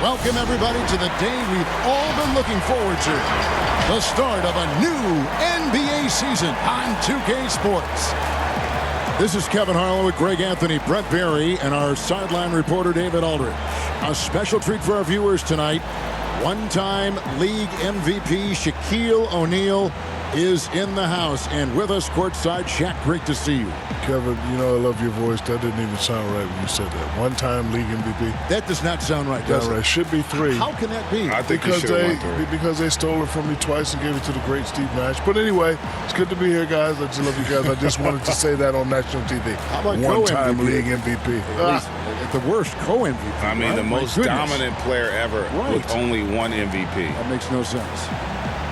Welcome, everybody, to the day we've all been looking forward to. The start of a new NBA season on 2K Sports. This is Kevin Harlan with Greg Anthony, Brett Berry, and our sideline reporter, David Aldridge. A special treat for our viewers tonight. One-time league MVP Shaquille O'Neal is in the house. And with us courtside, Shaq, great to see you. Kevin, you know I love your voice. That didn't even sound right when you said that. One-time league MVP. That does not sound right, does it? It should be 3. How can that be? I think because they stole it from me twice and gave it to the great Steve Nash. But anyway, it's good to be here, guys. I just love you guys. I just wanted to say that on national TV. How about one-time league MVP? At the worst, co-MVP. I mean, right? the most dominant player ever with only one MVP. That makes no sense.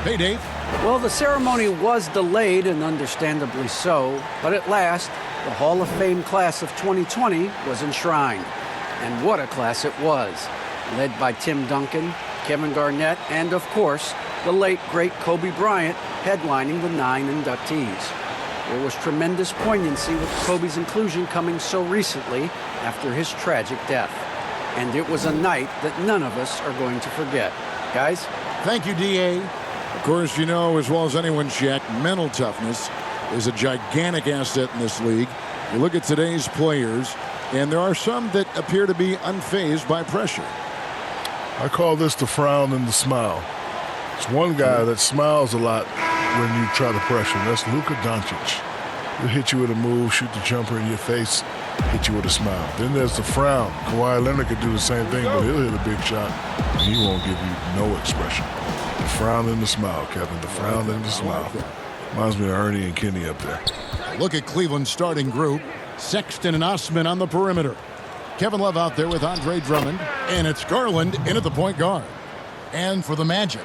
Hey, Dave. Well, the ceremony was delayed, and understandably so, but at last, the Hall of Fame class of 2020 was enshrined. And what a class it was. Led by Tim Duncan, Kevin Garnett, and of course, the late, great Kobe Bryant headlining the 9 inductees. There was tremendous poignancy with Kobe's inclusion coming so recently after his tragic death. And it was a night that none of us are going to forget. Guys? Thank you, D.A. Of course, you know as well as anyone, Shaq, mental toughness is a gigantic asset in this league. You look at today's players, and there are some that appear to be unfazed by pressure. I call this the frown and the smile. It's one guy that smiles a lot when you try to pressure him. That's Luka Doncic. He'll hit you with a move, shoot the jumper in your face, hit you with a smile. Then there's the frown. Kawhi Leonard could do the same thing, but he'll hit a big shot, and he won't give you no expression. The frown and the smile, Kevin. The frown and the smile. Reminds me of Ernie and Kenny up there. Look at Cleveland's starting group. Sexton and Osman on the perimeter. Kevin Love out there with Andre Drummond. And it's Garland in at the point guard. And for the Magic,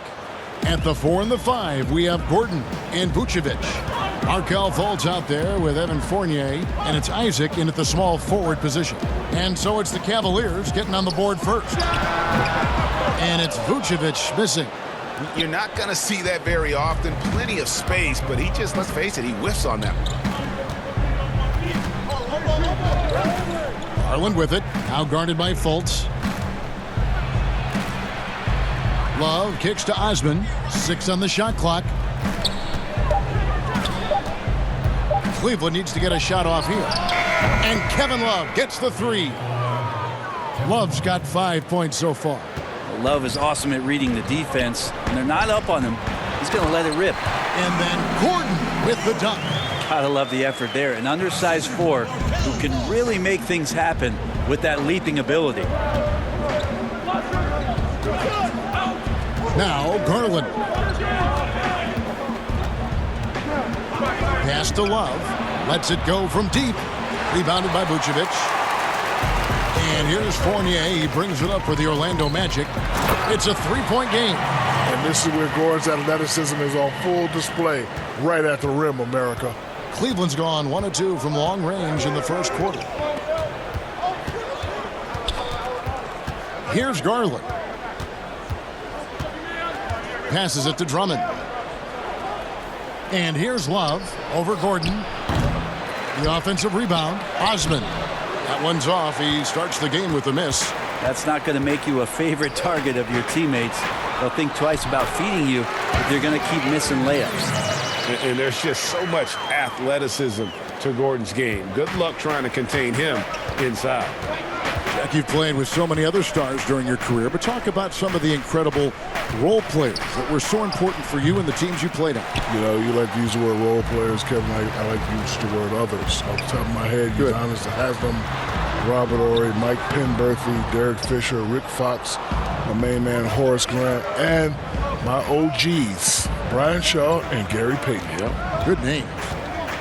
at the 4 and the 5, we have Gordon and Vucevic. Markelle Fultz out there with Evan Fournier. And it's Isaac in at the small forward position. And so it's the Cavaliers getting on the board first. And it's Vucevic missing. You're not going to see that very often. Plenty of space, but he just, let's face it, he whiffs on that. Garland with it. Now guarded by Fultz. Love kicks to Osman. 6 on the shot clock. Cleveland needs to get a shot off here. And Kevin Love gets the 3. Love's got 5 points so far. Love is awesome at reading the defense, and they're not up on him. He's going to let it rip. And then Gordon with the dunk. Gotta love the effort there. An undersized 4 who can really make things happen with that leaping ability. Now Garland. Pass to Love. Lets it go from deep. Rebounded by Vucevic. And here's Fournier. He brings it up for the Orlando Magic. It's a three-point game. And this is where Gordon's athleticism is on full display right at the rim, America. Cleveland's gone 1 of 2 from long range in the first quarter. Here's Garland. Passes it to Drummond. And here's Love over Gordon. The offensive rebound, Osman. That one's off. He starts the game with a miss. That's not going to make you a favorite target of your teammates. They'll think twice about feeding you if they're going to keep missing layups. And there's just so much athleticism to Gordon's game. Good luck trying to contain him inside. Jack, you've played with so many other stars during your career, but talk about some of the incredible role players that were so important for you and the teams you played on. You know, you like to use the word role players, Kevin. I like to use the word others. Off the top of my head, Giannis Haslam, Robert Horry, Mike Penberthy, Derek Fisher, Rick Fox, my main man Horace Grant, and my OGs, Brian Shaw and Gary Payton. Yep. Good names.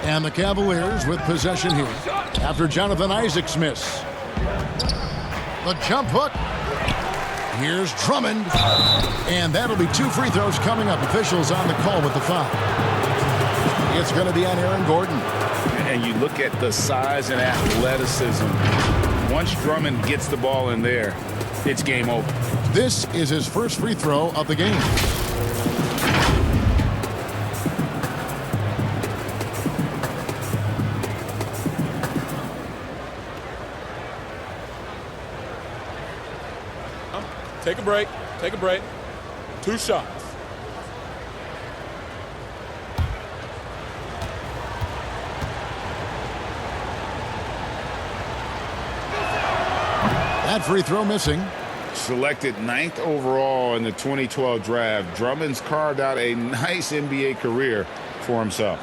And the Cavaliers with possession here after Jonathan Isaac's miss. The jump hook. Here's Drummond. And that'll be 2 free throws coming up. Officials on the call with the foul. It's going to be on Aaron Gordon. And you look at the size and athleticism. Once Drummond gets the ball in there, it's game over. This is his first free throw of the game. Take a break. Take a break. 2 shots. That free throw missing. Selected 9th overall in the 2012 draft, Drummond's carved out a nice NBA career for himself.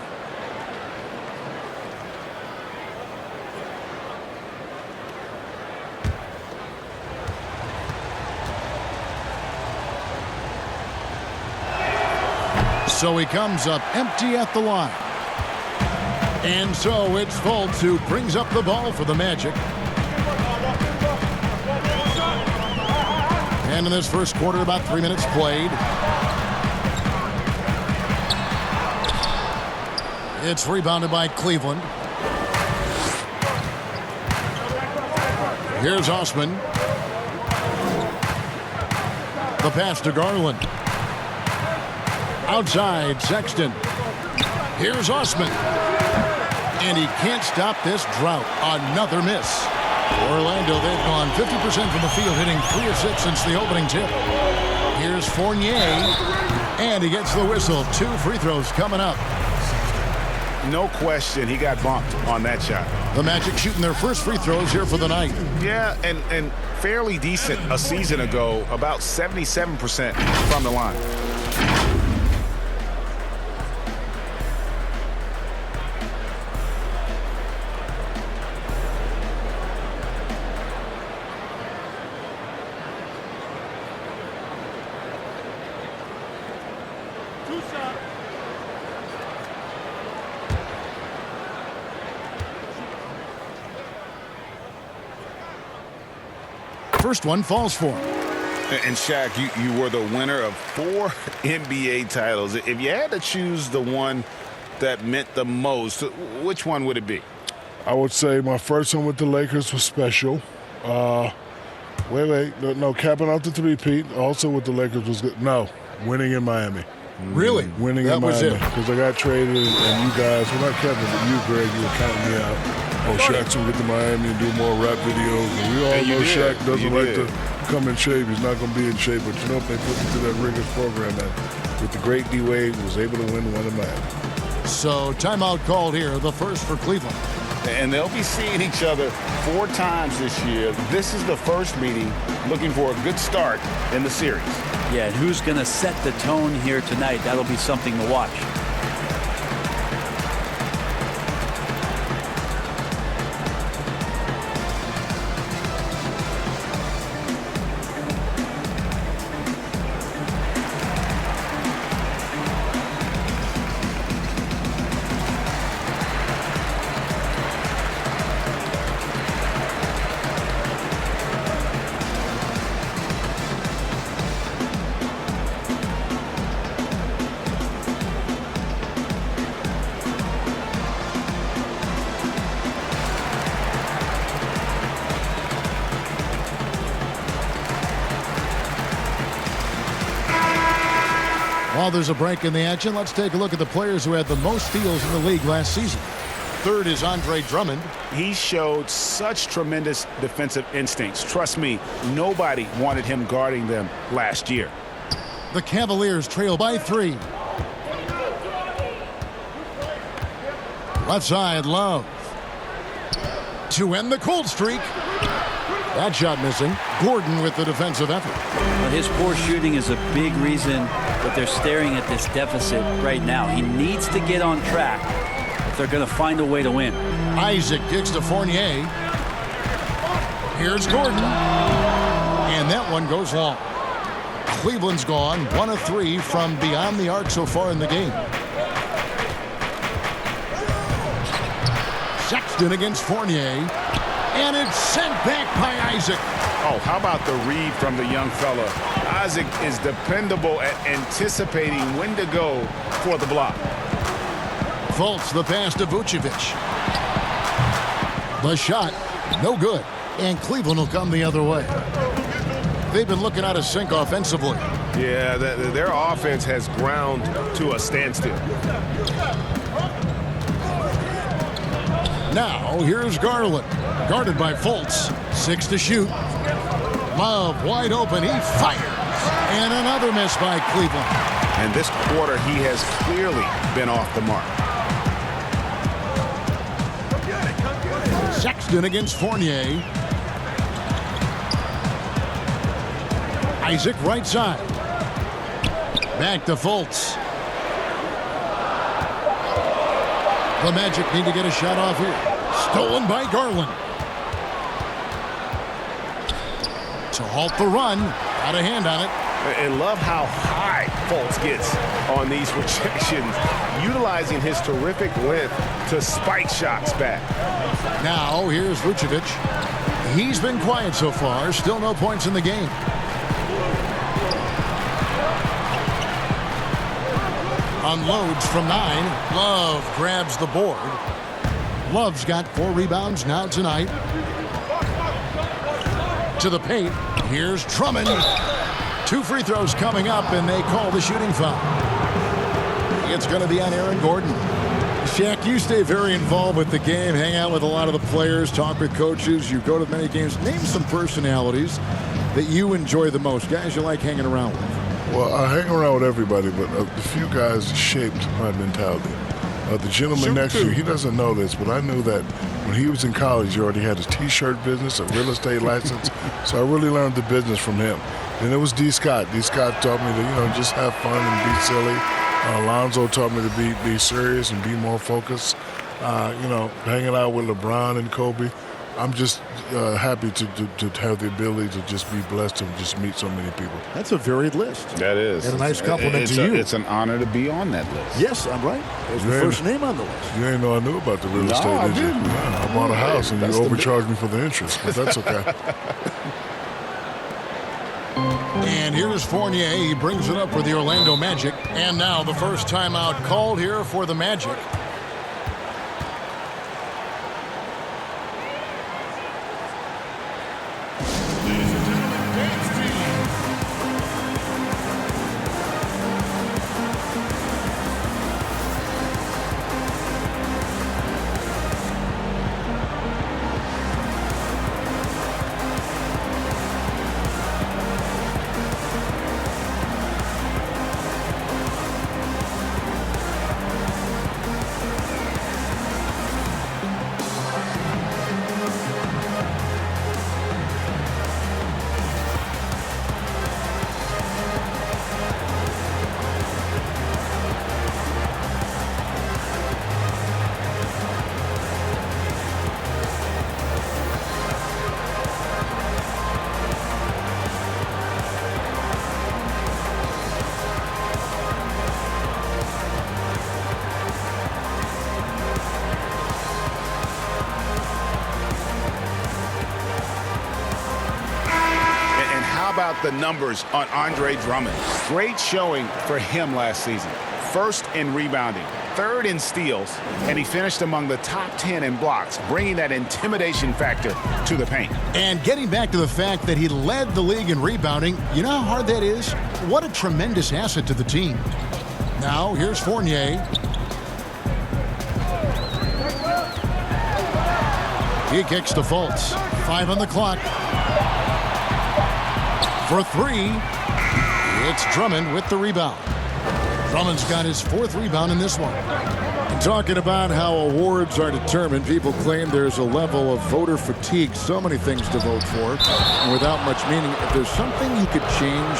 So he comes up empty at the line. And so it's Fultz who brings up the ball for the Magic. And in this first quarter, about 3 minutes played. It's rebounded by Cleveland. Here's Osman. The pass to Garland. Outside, Sexton. Here's Osman. And he can't stop this drought. Another miss. Orlando, they've gone 50% from the field, hitting 3 of 6 since the opening tip. Here's Fournier. And he gets the whistle. 2 free throws coming up. No question, he got bumped on that shot. The Magic shooting their first free throws here for the night. Yeah, and fairly decent a season ago, about 77% from the line. First one falls for him. And Shaq, you were the winner of 4 NBA titles. If you had to choose the one that meant the most, which one would it be? I would say my first one with the Lakers was special. No, capping out the three-peat. Also with the Lakers was good. No, winning in Miami. Really? Winning that in was Miami. it. Because I got traded, and you guys, well, not Kevin, but you, Greg, you were counting me out. Oh, Shaq's going to get to Miami and do more rap videos. And we all know Shaq doesn't like to come in shape. He's not going to be in shape. But you know, if they put him through that rigorous program, that with the great D-Wade, was able to win one in Miami. So timeout called here, the first for Cleveland. And they'll be seeing each other 4 times this year. This is the first meeting, looking for a good start in the series. Yeah, and who's going to set the tone here tonight? That'll be something to watch. While there's a break in the action, let's take a look at the players who had the most steals in the league last season. Third is Andre Drummond. He showed such tremendous defensive instincts. Trust me, nobody wanted him guarding them last year. The Cavaliers trail by 3. Left side, Love. To end the cold streak. That shot missing. Gordon with the defensive effort. But his poor shooting is a big reason that they're staring at this deficit right now. He needs to get on track if they're going to find a way to win. Isaac kicks to Fournier. Here's Gordon. And that one goes long. Cleveland's gone 1 of 3 from beyond the arc so far in the game. Sexton against Fournier. And it's sent back by Isaac. Oh, how about the read from the young fella? Isaac is dependable at anticipating when to go for the block. Fultz the pass to Vucevic. The shot, no good. And Cleveland will come the other way. They've been looking out of sync offensively. Yeah, their offense has ground to a standstill. Now, here's Garland. Guarded by Fultz. 6 to shoot. Love wide open. He fires. And another miss by Cleveland. And this quarter, he has clearly been off the mark. Sexton against Fournier. Isaac right side. Back to Fultz. The Magic need to get a shot off here. Stolen by Garland. To halt the run. Got a hand on it. And love how high Fultz gets on these rejections, utilizing his terrific length to spike shots back. Now, here's Vucevic. He's been quiet so far. Still no points in the game. Unloads from 9. Love grabs the board. Love's got 4 rebounds now tonight. To the paint. Here's Drummond. 2 free throws coming up, and they call the shooting foul. It's going to be on Aaron Gordon. Shaq, you stay very involved with the game, hang out with a lot of the players, talk with coaches. You go to many games. Name some personalities that you enjoy the most, guys you like hanging around with. Well, I hang around with everybody, but the few guys shaped my mentality. The gentleman next to you, he doesn't know this, but I knew that when he was in college, he already had his T-shirt business, a real estate license. So I really learned the business from him. And it was D. Scott. D. Scott taught me to, just have fun and be silly. Alonzo taught me to be serious and be more focused. Hanging out with LeBron and Kobe. I'm just happy to have the ability to just be blessed to just meet so many people. That's a varied list. That is. And a nice compliment to you. It's an honor to be on that list. Yes, I'm right. There's the first name on the list. You didn't know I knew about the real estate, I did you? didn't. Yeah, I bought a house and you overcharged me for the interest, but that's okay. And here's Fournier. He brings it up for the Orlando Magic. And now the first timeout called here for the Magic. About the numbers on Andre Drummond. Great showing for him last season. First in rebounding, third in steals, and he finished among the top 10 in blocks, bringing that intimidation factor to the paint. And getting back to the fact that he led the league in rebounding, you know how hard that is? What a tremendous asset to the team. Now, here's Fournier. He kicks to Fultz. 5 on the clock. For 3, it's Drummond with the rebound. Drummond's got his 4th rebound in this one. Talking about how awards are determined, people claim there's a level of voter fatigue, so many things to vote for, and without much meaning. If there's something you could change,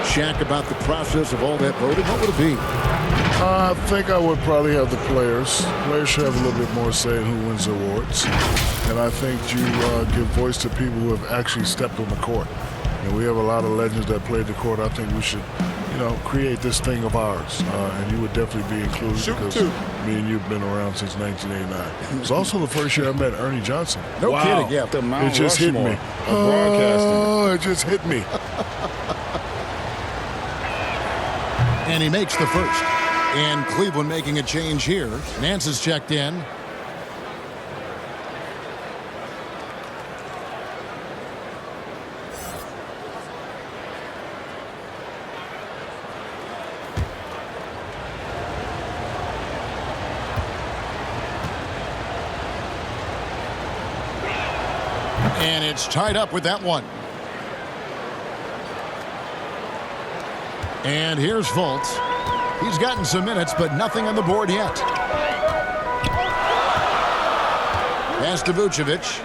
Shaq, about the process of all that voting, what would it be? I think I would probably have the players. Players should have a little bit more say in who wins awards. And I think you give voice to people who have actually stepped on the court. And we have a lot of legends that played the court. I think we should, create this thing of ours. And you would definitely be included because me and you've been around since 1989. It's also the first year I met Ernie Johnson. No kidding, yeah. It just hit me. Oh, it just hit me. And he makes the first. And Cleveland making a change here. Nance is checked in. And it's tied up with that one. And here's Fultz. He's gotten some minutes, but nothing on the board yet. Pass to Vucevic.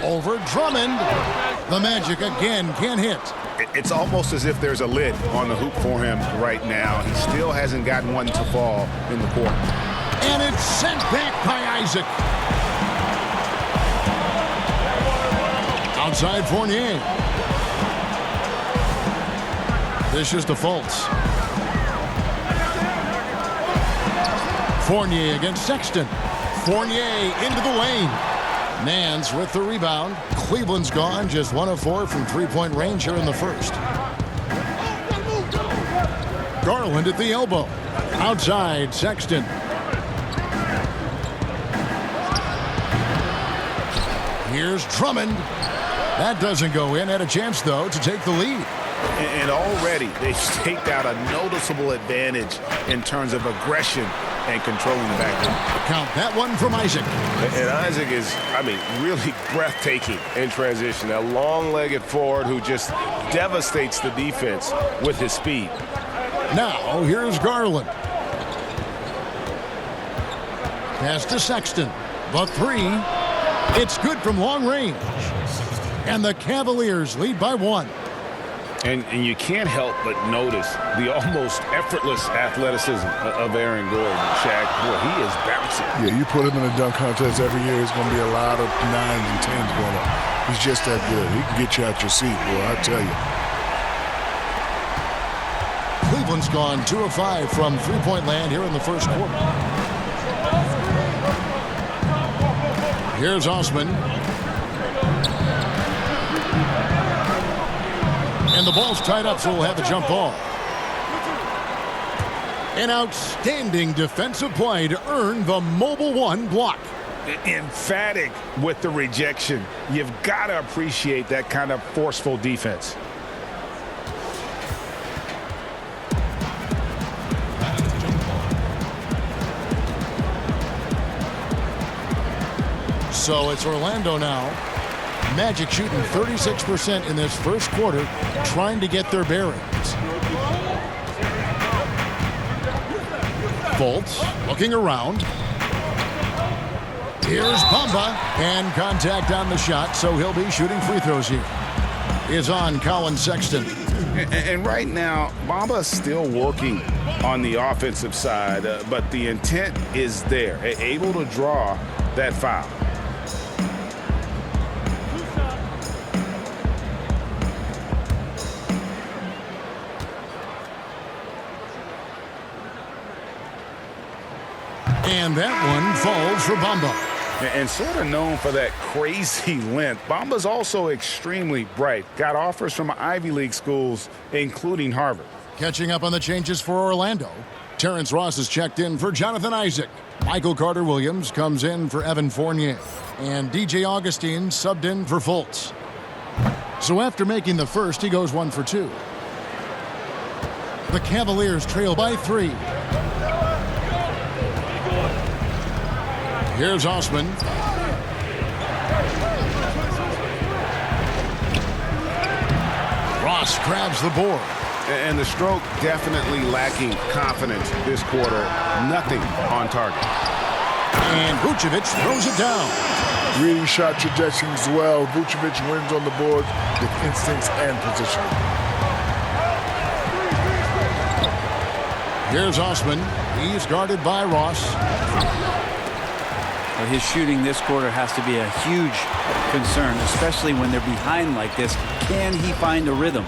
Over Drummond. The Magic again can't hit. It's almost as if there's a lid on the hoop for him right now. He still hasn't gotten one to fall in the court. And it's sent back by Isaac. Outside Fournier. This is to Fultz. Fournier against Sexton. Fournier into the lane. Nance with the rebound. Cleveland's gone, just 1 of 4 from three-point range here in the first. Garland at the elbow. Outside Sexton. Here's Drummond. That doesn't go in. Had a chance, though, to take the lead. And already they've staked out a noticeable advantage in terms of aggression and controlling the backcourt. Count that one from Isaac. And Isaac is, really breathtaking in transition. A long-legged forward who just devastates the defense with his speed. Now, here's Garland. Pass to Sexton. The 3. It's good from long range. And the Cavaliers lead by 1. And you can't help but notice the almost effortless athleticism of Aaron Gordon. Shaq, boy, he is bouncing. Yeah, you put him in a dunk contest every year, it's going to be a lot of 9s and 10s going up. He's just that good. He can get you out your seat, boy, I tell you. Cleveland's gone 2 of 5 from three-point land here in the first quarter. Here's Osman. And the ball's tied up, so we'll have a jump ball. An outstanding defensive play to earn the Mobile 1 block. Emphatic with the rejection. You've got to appreciate that kind of forceful defense. So it's Orlando now. Magic shooting 36% in this first quarter, trying to get their bearings. Fultz looking around. Here's Bamba, and contact on the shot, so he'll be shooting free throws here. Is on Colin Sexton. And right now, Bamba's still working on the offensive side, but the intent is there, able to draw that foul. And that one falls for Bamba. And sort of known for that crazy length, Bamba's also extremely bright. Got offers from Ivy League schools, including Harvard. Catching up on the changes for Orlando. Terrence Ross is checked in for Jonathan Isaac. Michael Carter-Williams comes in for Evan Fournier. And DJ Augustine subbed in for Fultz. So after making the first, he goes 1 for 2. The Cavaliers trail by 3. Here's Osman. Ross grabs the board. And the stroke definitely lacking confidence this quarter. Nothing on target. And Vucevic throws it down. Reading shot trajectories well. Vucevic wins on the board with instincts and positioning. Here's Osman. He's guarded by Ross. Well, his shooting this quarter has to be a huge concern, especially when they're behind like this. Can he find a rhythm?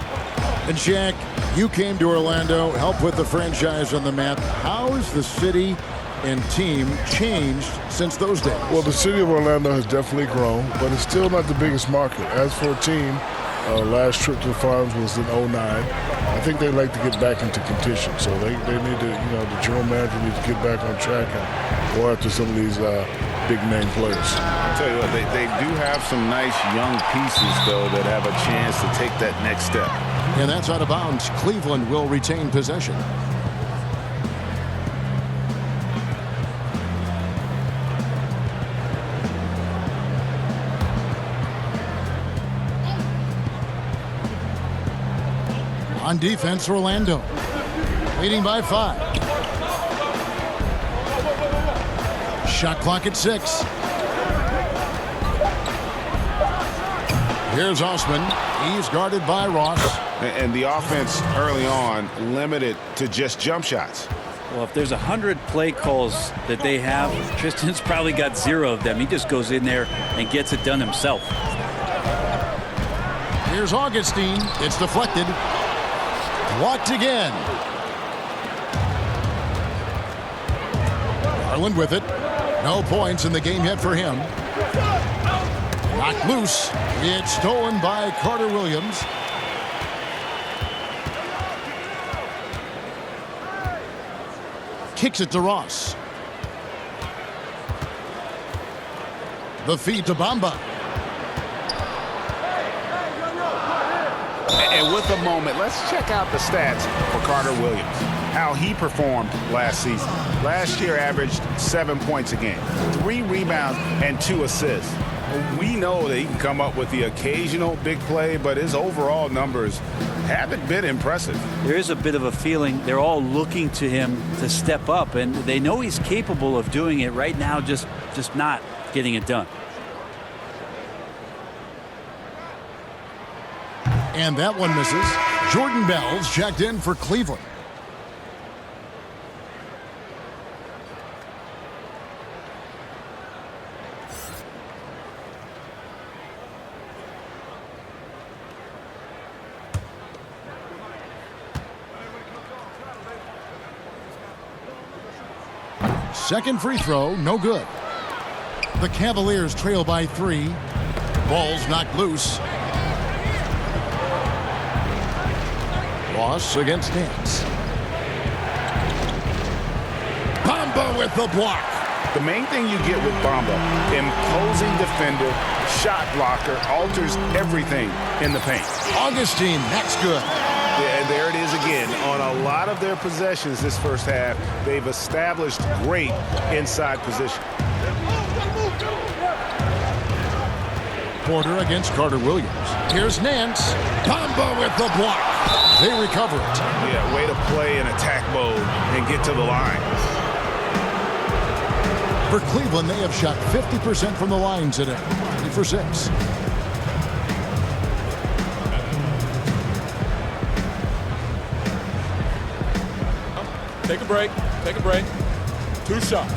And Shaq, you came to Orlando, helped with the franchise on the map. How has the city and team changed since those days? Well, the city of Orlando has definitely grown, but it's still not the biggest market. As for a team, last trip to the Farms was in 09. I think they'd like to get back into contention, so they need to, the general manager needs to get back on track and go after some of these big-name players. I'll tell you what, they do have some nice young pieces, though, that have a chance to take that next step. And that's out of bounds. Cleveland will retain possession. On defense, Orlando leading by 5. Shot clock at 6. Here's Osman. He's guarded by Ross. And the offense early on limited to just jump shots. Well, if there's 100 play calls that they have, Tristan's probably got 0 of them. He just goes in there and gets it done himself. Here's Augustine. It's deflected. Blocked again. Garland with it. No points in the game yet for him. Knocked loose. It's stolen by Carter-Williams. Kicks it to Ross. The feed to Bamba. And with a moment, let's check out the stats for Carter-Williams, how he performed last season. Last year averaged 7 points a game, 3 rebounds, and 2 assists. We know that he can come up with the occasional big play, but his overall numbers haven't been impressive. There is a bit of a feeling they're all looking to him to step up, and they know he's capable of doing it right now, just not getting it done. And that one misses. Jordan Bell's checked in for Cleveland. Second free throw, no good. The Cavaliers trail by 3. Ball's knocked loose. Ross against Nance. Bamba with the block. The main thing you get with Bamba, imposing defender, shot blocker, alters everything in the paint. Augustine, that's good. Yeah, there it is again. On a lot of their possessions this first half, they've established great inside position. Porter against Carter-Williams. Here's Nance. Bamba with the block. They recover it. Yeah, way to play in attack mode and get to the line. For Cleveland, they have shot 50% from the line today. 3 for 6. Take a break. Take a break. 2 shots.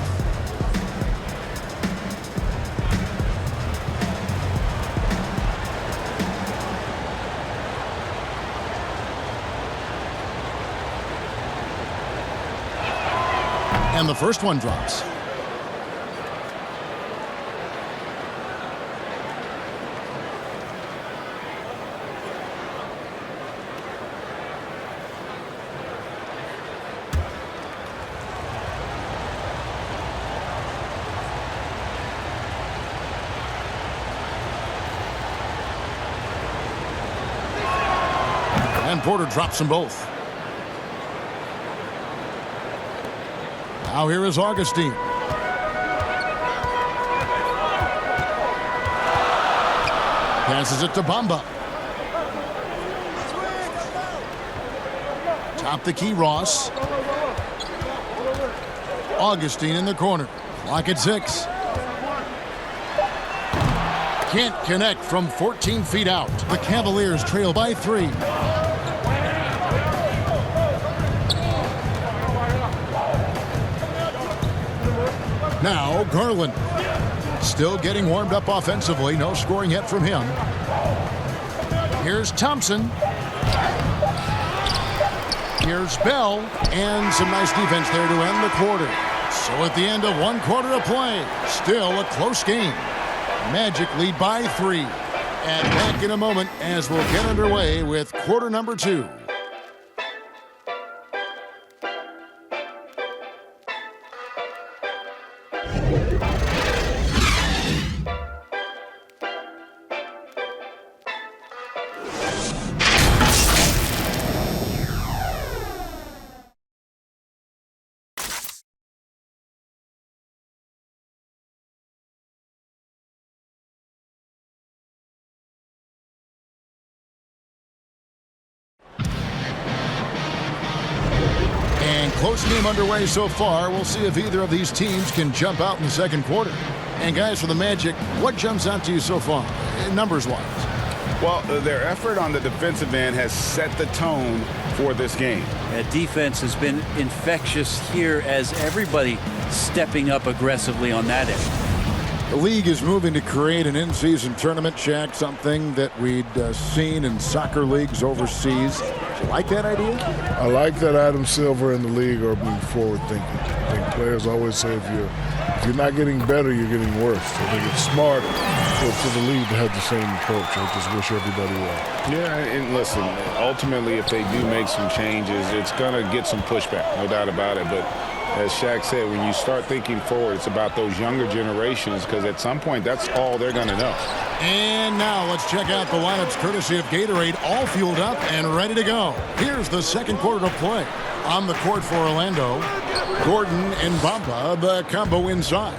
And the first one drops. And Porter drops them both. Now here is Augustine. Passes it to Bamba. Top the key, Ross. Augustine in the corner. Clock at 6. Can't connect from 14 feet out. The Cavaliers trail by 3. Now Garland. Still getting warmed up offensively. No scoring yet from him. Here's Thompson. Here's Bell. And some nice defense there to end the quarter. So at the end of 1 quarter of play, still a close game. Magic lead by 3. And back in a moment as we'll get underway with quarter number 2. Close game underway so far. We'll see if either of these teams can jump out in the second quarter. And guys, for the Magic, what jumps out to you so far, numbers-wise? Well, their effort on the defensive end has set the tone for this game. Defense has been infectious here as everybody stepping up aggressively on that end. The league is moving to create an in-season tournament, Shaq, something that we'd seen in soccer leagues overseas. Do you like that idea? I like that Adam Silver and the league are being forward-thinking. I think players always say if you're not getting better, you're getting worse. I think it's smart for the league to have the same approach. I just wish everybody well. Yeah, and listen, ultimately, if they do make some changes, it's going to get some pushback, no doubt about it. But as Shaq said, when you start thinking forward, it's about those younger generations because at some point, that's all they're going to know. And now let's check out the lineups courtesy of Gatorade, all fueled up and ready to go. Here's the second quarter to play. On the court for Orlando, Gordon and Bamba, the combo inside.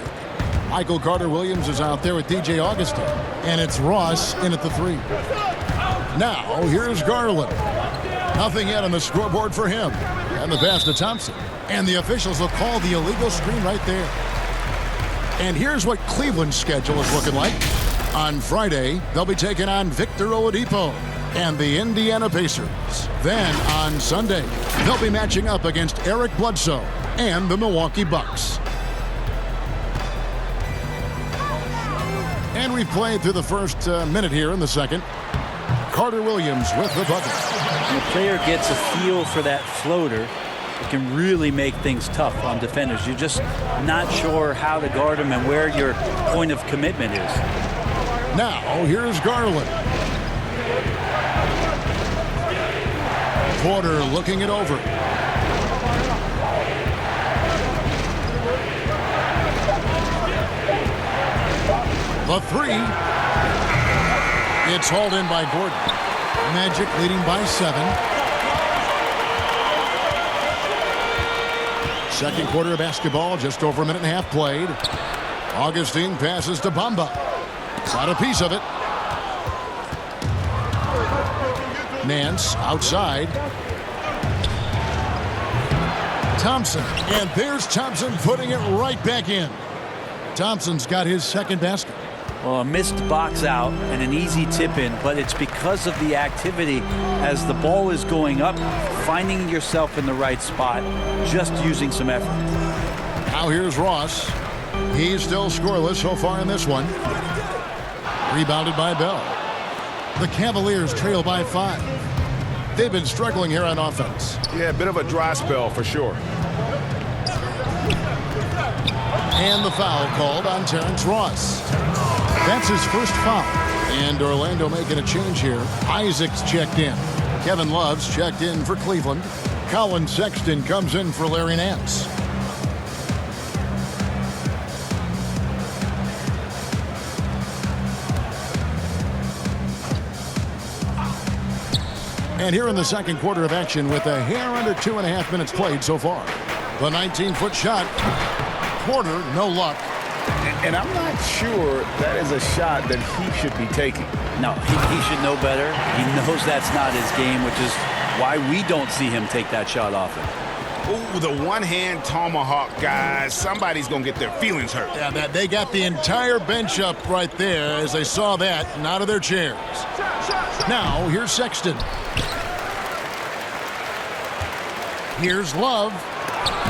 Michael Carter-Williams is out there with DJ Augustine, and it's Ross in at the 3. Now, here's Garland. Nothing yet on the scoreboard for him. And the pass to Thompson. And the officials will call the illegal screen right there. And here's what Cleveland's schedule is looking like. On Friday, they'll be taking on Victor Oladipo and the Indiana Pacers. Then on Sunday, they'll be matching up against Eric Bledsoe and the Milwaukee Bucks. And we've played through the first minute here in the second. Carter-Williams with the bucket. When a player gets a feel for that floater, it can really make things tough on defenders. You're just not sure how to guard them and where your point of commitment is. Now, here's Garland. Porter looking it over. The 3. It's hauled in by Gordon. Magic leading by 7. Second quarter of basketball, just over a minute and a half played. Augustine passes to Bamba. Got a piece of it. Nance outside. Thompson, and there's Thompson putting it right back in. Thompson's got his second basket. Well, a missed box out and an easy tip in, but it's because of the activity as the ball is going up, finding yourself in the right spot, just using some effort. Now here's Ross. He's still scoreless so far in this one. Rebounded by Bell. The Cavaliers trail by 5. They've been struggling here on offense. Yeah, a bit of a dry spell for sure. And the foul called on Terrence Ross. That's his first foul. And Orlando making a change here. Isaac's checked in. Kevin Love's checked in for Cleveland. Colin Sexton comes in for Larry Nance. And here in the second quarter of action with a hair under 2.5 minutes played so far. The 19-foot shot. Porter, no luck. And I'm not sure that is a shot that he should be taking. No, he should know better. He knows that's not his game, which is why we don't see him take that shot often. Ooh, the one-hand tomahawk, guys. Somebody's going to get their feelings hurt. Yeah, they got the entire bench up right there as they saw that and out of their chairs. Now, here's Sexton. Here's Love.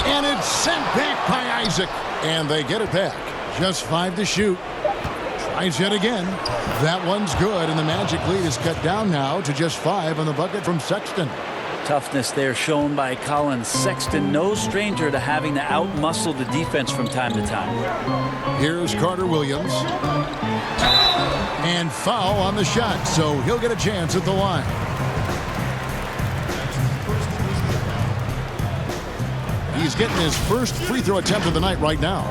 And it's sent back by Isaac. And they get it back. Just 5 to shoot. Tries yet again. That one's good, and the Magic lead is cut down now to just 5 on the bucket from Sexton. Toughness there shown by Colin Sexton. No stranger to having to outmuscle the defense from time to time. Here's Carter Williams. And foul on the shot, so he'll get a chance at the line. He's getting his first free throw attempt of the night right now.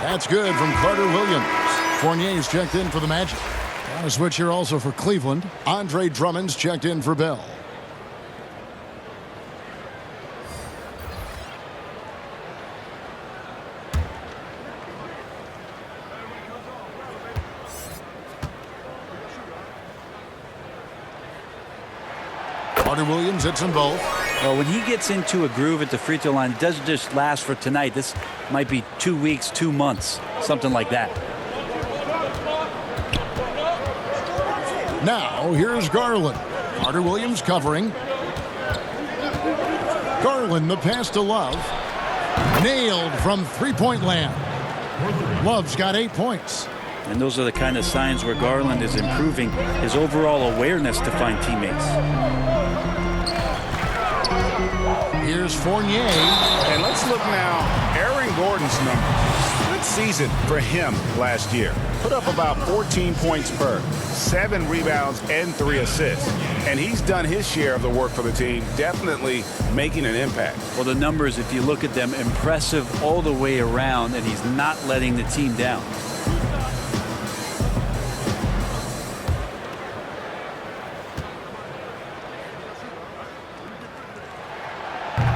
That's good from Carter Williams. Fournier's checked in for the Magic. On a switch here also for Cleveland. Andre Drummond's checked in for Bell. Carter Williams hits them both. Well, when he gets into a groove at the free throw line, it doesn't just last for tonight. This might be 2 weeks, 2 months, something like that. Now, here's Garland. Carter Williams covering. Garland, the pass to Love. Nailed from three-point land. Love's got 8 points. And those are the kind of signs where Garland is improving his overall awareness to find teammates. Here's Fournier. And let's look now. Aaron Gordon's numbers. Good season for him last year. Put up about 14 points per, 7 rebounds, and 3 assists. And he's done his share of the work for the team, definitely making an impact. Well, the numbers, if you look at them, impressive all the way around, and he's not letting the team down.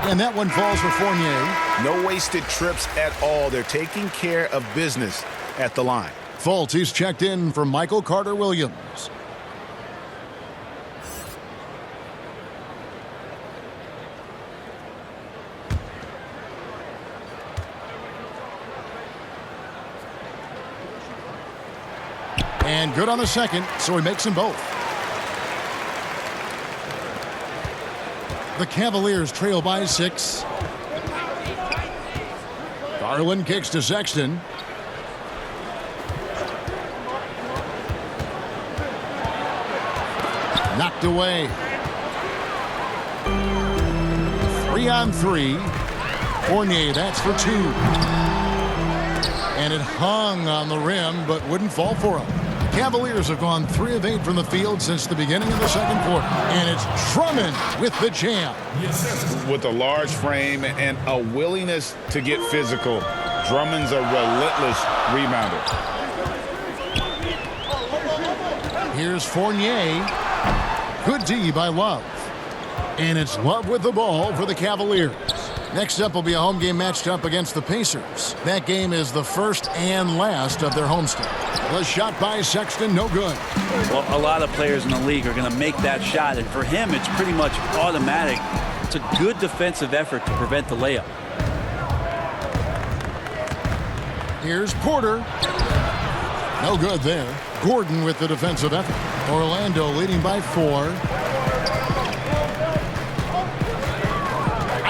And that one falls for Fournier. No wasted trips at all. They're taking care of business at the line. Fultz, he's checked in for Michael Carter Williams. And good on the second, so he makes them both. The Cavaliers trail by 6. Garland kicks to Sexton. Knocked away. 3-on-3. Fournier, that's for 2. And it hung on the rim, but wouldn't fall for him. Cavaliers have gone 3 of 8 from the field since the beginning of the second quarter. And it's Drummond with the jam. With a large frame and a willingness to get physical, Drummond's a relentless rebounder. Here's Fournier. Good D by Love. And it's Love with the ball for the Cavaliers. Next up will be a home game matched up against the Pacers. That game is the first and last of their homestand. The shot by Sexton, no good. Well, a lot of players in the league are going to make that shot, and for him, it's pretty much automatic. It's a good defensive effort to prevent the layup. Here's Porter. No good there. Gordon with the defensive effort. Orlando leading by 4.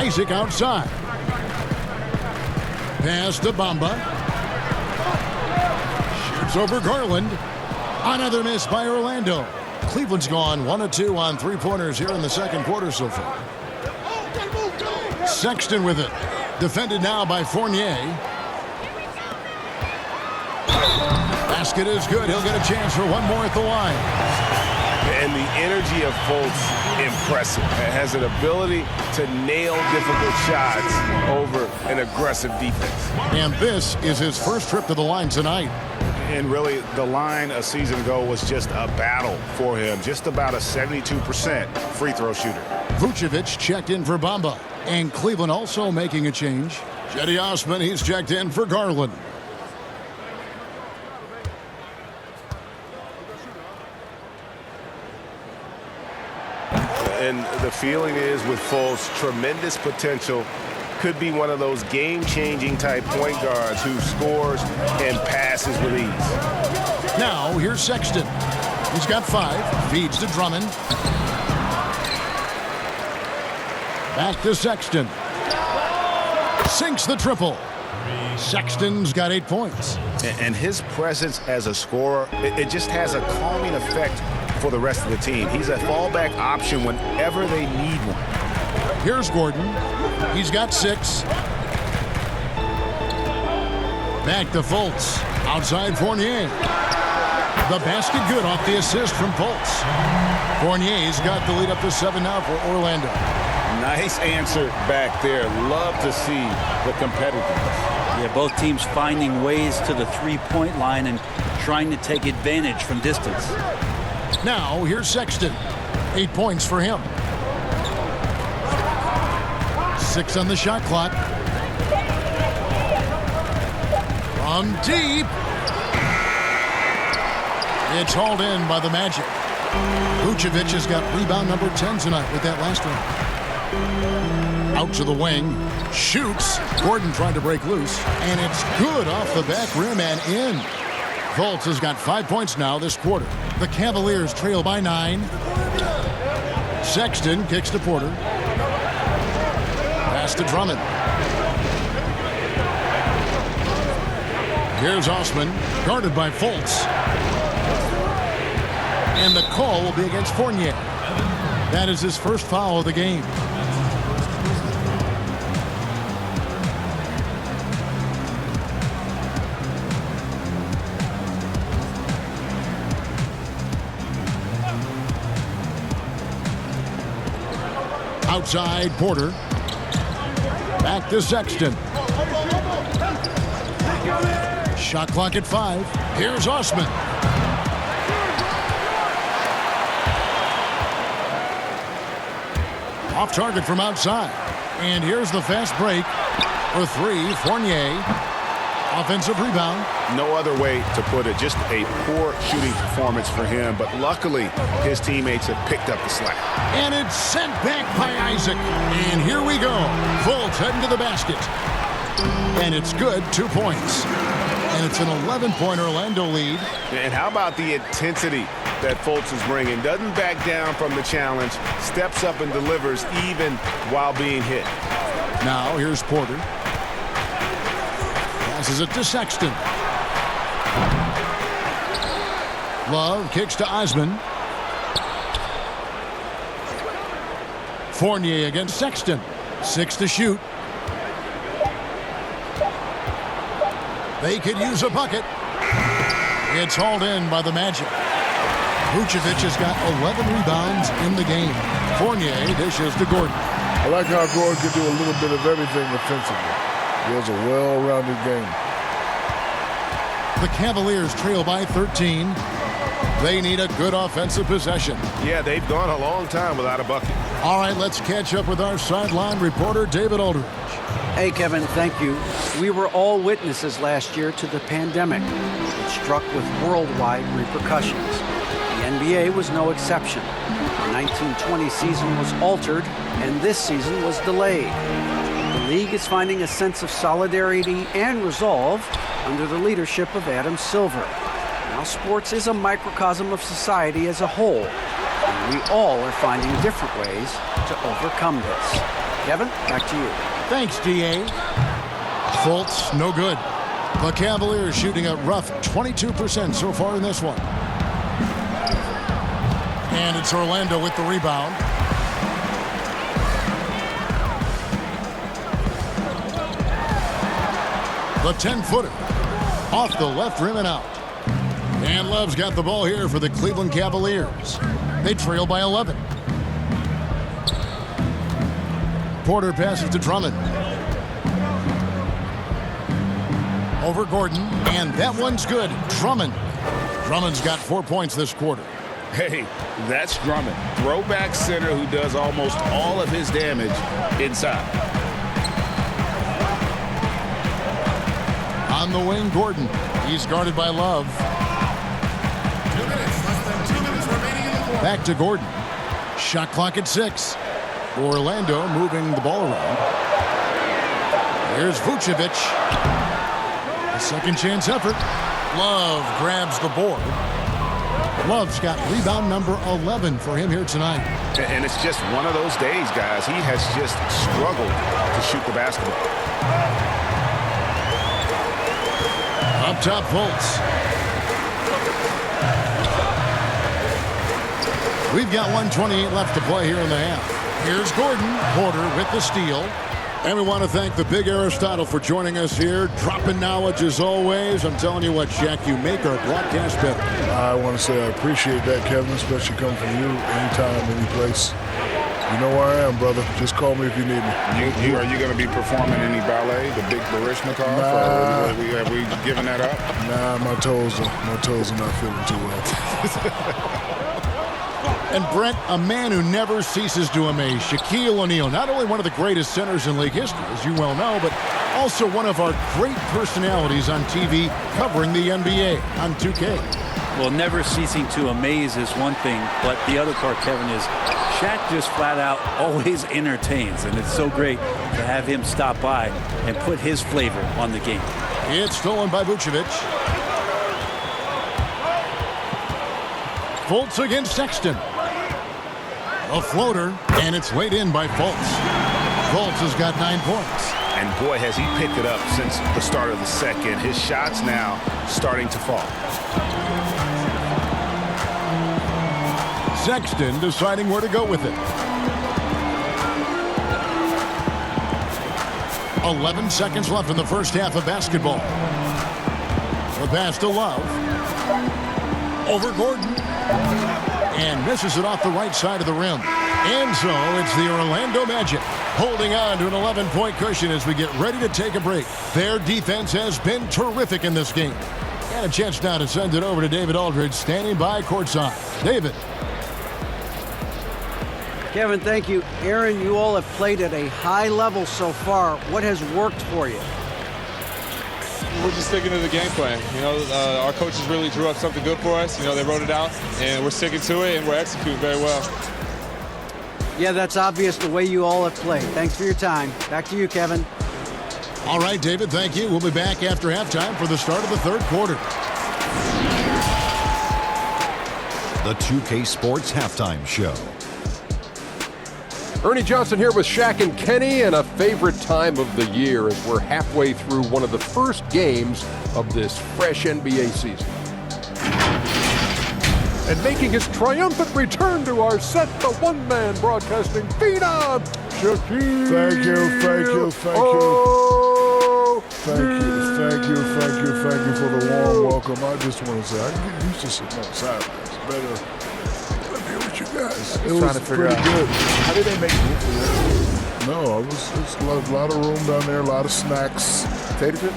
Isaac outside. Pass to Bamba. Shoots over Garland. Another miss by Orlando. Cleveland's gone 1 of 2 on 3-pointers here in the second quarter so far. Sexton with it. Defended now by Fournier. Basket is good. He'll get a chance for one more at the line. And the energy of Fultz, impressive. It has an ability to nail difficult shots over an aggressive defense. And this is his first trip to the line tonight. And really, the line a season ago was just a battle for him. Just about a 72% free throw shooter. Vucevic checked in for Bamba. And Cleveland also making a change. Cedi Osman, he's checked in for Garland. And the feeling is with Fultz, tremendous potential. Could be one of those game-changing type point guards who scores and passes with ease. Now, here's Sexton. He's got 5. Feeds to Drummond. Back to Sexton. Sinks the triple. Sexton's got 8 points. And his presence as a scorer, it just has a calming effect for the rest of the team. He's a fallback option whenever they need one. Here's Gordon. He's got 6. Back to Fultz. Outside Fournier. The basket good off the assist from Fultz. Fournier's got the lead up to 7 now for Orlando. Nice answer back there. Love to see the competitiveness. Yeah, both teams finding ways to the three-point line and trying to take advantage from distance. Now, here's Sexton. 8 points for him. 6 on the shot clock. From deep. It's hauled in by the Magic. Vucevic has got rebound number 10 tonight with that last one. Out to the wing. Shoots. Gordon trying to break loose. And it's good off the back rim and in. Fultz has got 5 points now this quarter. The Cavaliers trail by 9. Sexton kicks to Porter. Pass to Drummond. Here's Osman, guarded by Fultz. And the call will be against Fournier. That is his first foul of the game. Outside Porter. Back to Sexton. Shot clock at 5. Here's Osman. Off target from outside. And here's the fast break for 3. Fournier. Offensive rebound. No other way to put it. Just a poor shooting performance for him. But luckily, his teammates have picked up the slack. And it's sent back by Isaac. And here we go. Fultz heading to the basket. And it's good. 2 points. And it's an 11-point Orlando lead. And how about the intensity that Fultz is bringing? Doesn't back down from the challenge. Steps up and delivers even while being hit. Now here's Porter. Passes it to Sexton. Love kicks to Osman. Fournier against Sexton. 6 to shoot. They could use a bucket. It's hauled in by the Magic. Vucevic has got 11 rebounds in the game. Fournier dishes to Gordon. I like how Gordon can do a little bit of everything offensively. He has a well-rounded game. The Cavaliers trail by 13. They need a good offensive possession. Yeah, they've gone a long time without a bucket. All right, let's catch up with our sideline reporter, David Aldridge. Hey, Kevin, thank you. We were all witnesses last year to the pandemic, which struck with worldwide repercussions. The NBA was no exception. The 1920 season was altered, and this season was delayed. The league is finding a sense of solidarity and resolve under the leadership of Adam Silver. Now, sports is a microcosm of society as a whole, and we all are finding different ways to overcome this. Kevin, back to you. Thanks, D.A. Fultz, no good. The Cavaliers shooting a rough 22% so far in this one. And it's Orlando with the rebound. The 10-footer. Off the left rim and out. And Love's got the ball here for the Cleveland Cavaliers. They trail by 11. Porter passes to Drummond. Over Gordon, and that one's good. Drummond. Drummond's got 4 points this quarter. Hey, that's Drummond. Throwback center who does almost all of his damage inside. On the wing, Gordon. He's guarded by Love. 2 minutes, less than 2 minutes remaining in the quarter. Back to Gordon. Shot clock at 6. Orlando moving the ball around. Here's Vucevic. A second chance effort. Love grabs the board. Love's got rebound number 11 for him here tonight. And it's just one of those days, guys. He has just struggled to shoot the basketball. Up top, Fultz. We've got 1:28 left to play here in the half. Here's Gordon. Porter with the steal. And we want to thank the big Aristotle for joining us here. Dropping knowledge as always. I'm telling you what, Shaq, you make our broadcast better. I want to say I appreciate that, Kevin, especially coming from you anytime, any place. You know where I am, brother. Just call me if you need me. Are you going to be performing any ballet, the big Barishnikov? Nah. Have we given that up? Nah, my toes are not feeling too well. And Brent, a man who never ceases to amaze, Shaquille O'Neal, not only one of the greatest centers in league history, as you well know, but also one of our great personalities on TV covering the NBA on 2K. Well, never ceasing to amaze is one thing, but the other part, Kevin, is Shaq just flat out always entertains, and it's so great to have him stop by and put his flavor on the game. It's stolen by Vucevic. Fultz against Sexton. A floater, and it's laid in by Fultz. Fultz has got 9 points. And boy, has he picked it up since the start of the second. His shots now starting to fall. Sexton deciding where to go with it. 11 seconds left in the first half of basketball. The pass to Love. Over Gordon. And misses it off the right side of the rim. And so it's the Orlando Magic holding on to an 11-point cushion as we get ready to take a break. Their defense has been terrific in this game. And a chance now to send it over to David Aldridge standing by courtside. David. Kevin, thank you. Aaron, you all have played at a high level so far. What has worked for you? We're just sticking to the game plan. You know, our coaches really drew up something good for us. You know, they wrote it out, and we're sticking to it, and we're executing very well. Yeah, that's obvious the way you all have played. Thanks for your time. Back to you, Kevin. All right, David, thank you. We'll be back after halftime for the start of the third quarter. The 2K Sports Halftime Show. Ernie Johnson here with Shaq and Kenny, and a favorite time of the year as we're halfway through one of the first games of this fresh NBA season. And making his triumphant return to our set, the one-man broadcasting phenom, Shaquille. Thank you. Oh, Thank you for the warm welcome. I just want to say, I can get used to sitting on the sidelines. Better with you guys. It was pretty good. How did they make room for you? No, it's a lot of room down there, a lot of snacks. Potato chip?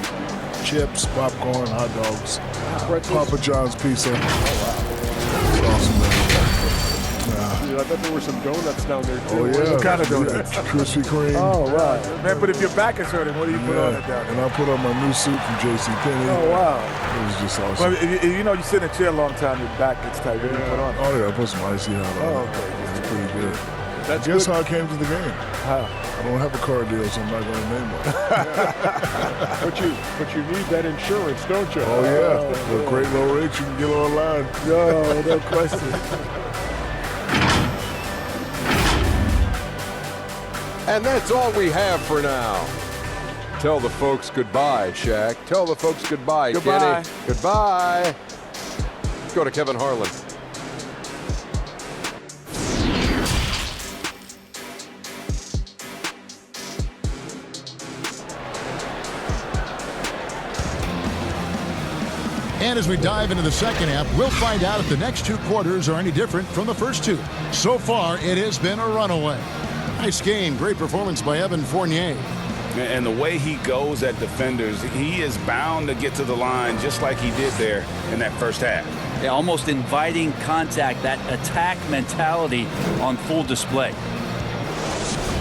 Chips, popcorn, hot dogs. Pretzels? Papa John's pizza. Oh, wow. It's awesome, man. I thought there were some donuts down there, too. Oh, yeah. What kind of donuts? Krispy Kreme. Oh, wow. Man, but if your back is hurting, what do you put on it down there? And I put on my new suit from JCPenney. Oh, wow. It was just awesome. Well, you know, you sit in a chair a long time, your back gets tight. What do you put on it? Oh, yeah, I put some icy hot on. Oh, okay. It's pretty good. That's Guess good. how I came to the game? How? I don't have a car deal, so I'm not going to name one. But you need that insurance, don't you? Oh, yeah. For a great low rate, you can get online. No question. And that's all we have for now. Tell the folks goodbye, Shaq. Tell the folks goodbye, Goodbye. Kenny. Goodbye. Let's go to Kevin Harlan. And as we dive into the second half, we'll find out if the next two quarters are any different from the first two. So far, it has been a runaway. Nice game. Great performance by Evan Fournier. And the way he goes at defenders, he is bound to get to the line just like he did there in that first half. Yeah, almost inviting contact, that attack mentality on full display.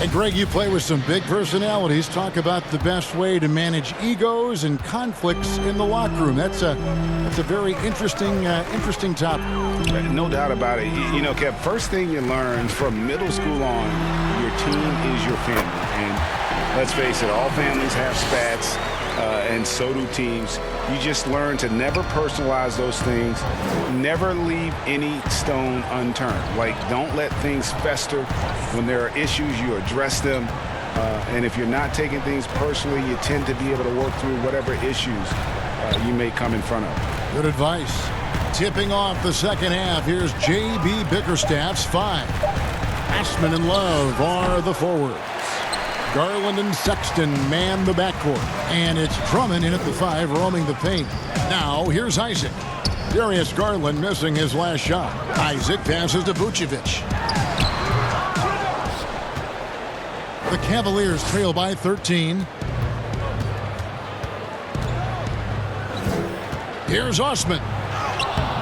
And Greg, you play with some big personalities. Talk about the best way to manage egos and conflicts in the locker room. That's a very interesting topic. No doubt about it. You know, Kev, first thing you learn from middle school on, your team is your family. And let's face it, all families have spats, and so do teams. You just learn to never personalize those things. Never leave any stone unturned. Like, don't let things fester. When there are issues, you address them. And if you're not taking things personally, you tend to be able to work through whatever issues you may come in front of. Good advice. Tipping off the second half, here's J.B. Bickerstaff's 5. Ashman and Love are the forwards. Garland and Sexton man the backcourt. And it's Drummond in at the 5, roaming the paint. Now, here's Isaac. Darius Garland missing his last shot. Isaac passes to Vucevic. The Cavaliers trail by 13. Here's Osman.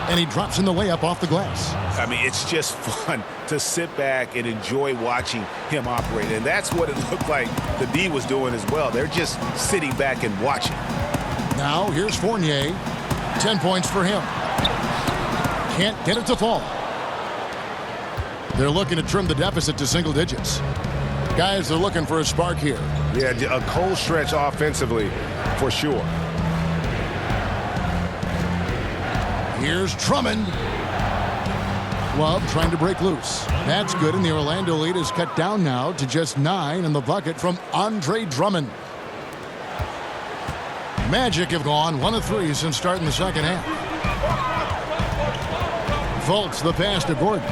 And he drops in the layup off the glass. I mean, it's just fun to sit back and enjoy watching him operate. And that's what it looked like the D was doing as well. They're just sitting back and watching. Now, here's Fournier. 10 points for him. Can't get it to fall. They're looking to trim the deficit to single digits. Guys, they're looking for a spark here. Yeah, a cold stretch offensively, for sure. Here's Drummond. Love trying to break loose. That's good, and the Orlando lead is cut down now to just 9 in the bucket from Andre Drummond. Magic have gone 1 of 3 since starting the second half. Fultz the pass to Gordon.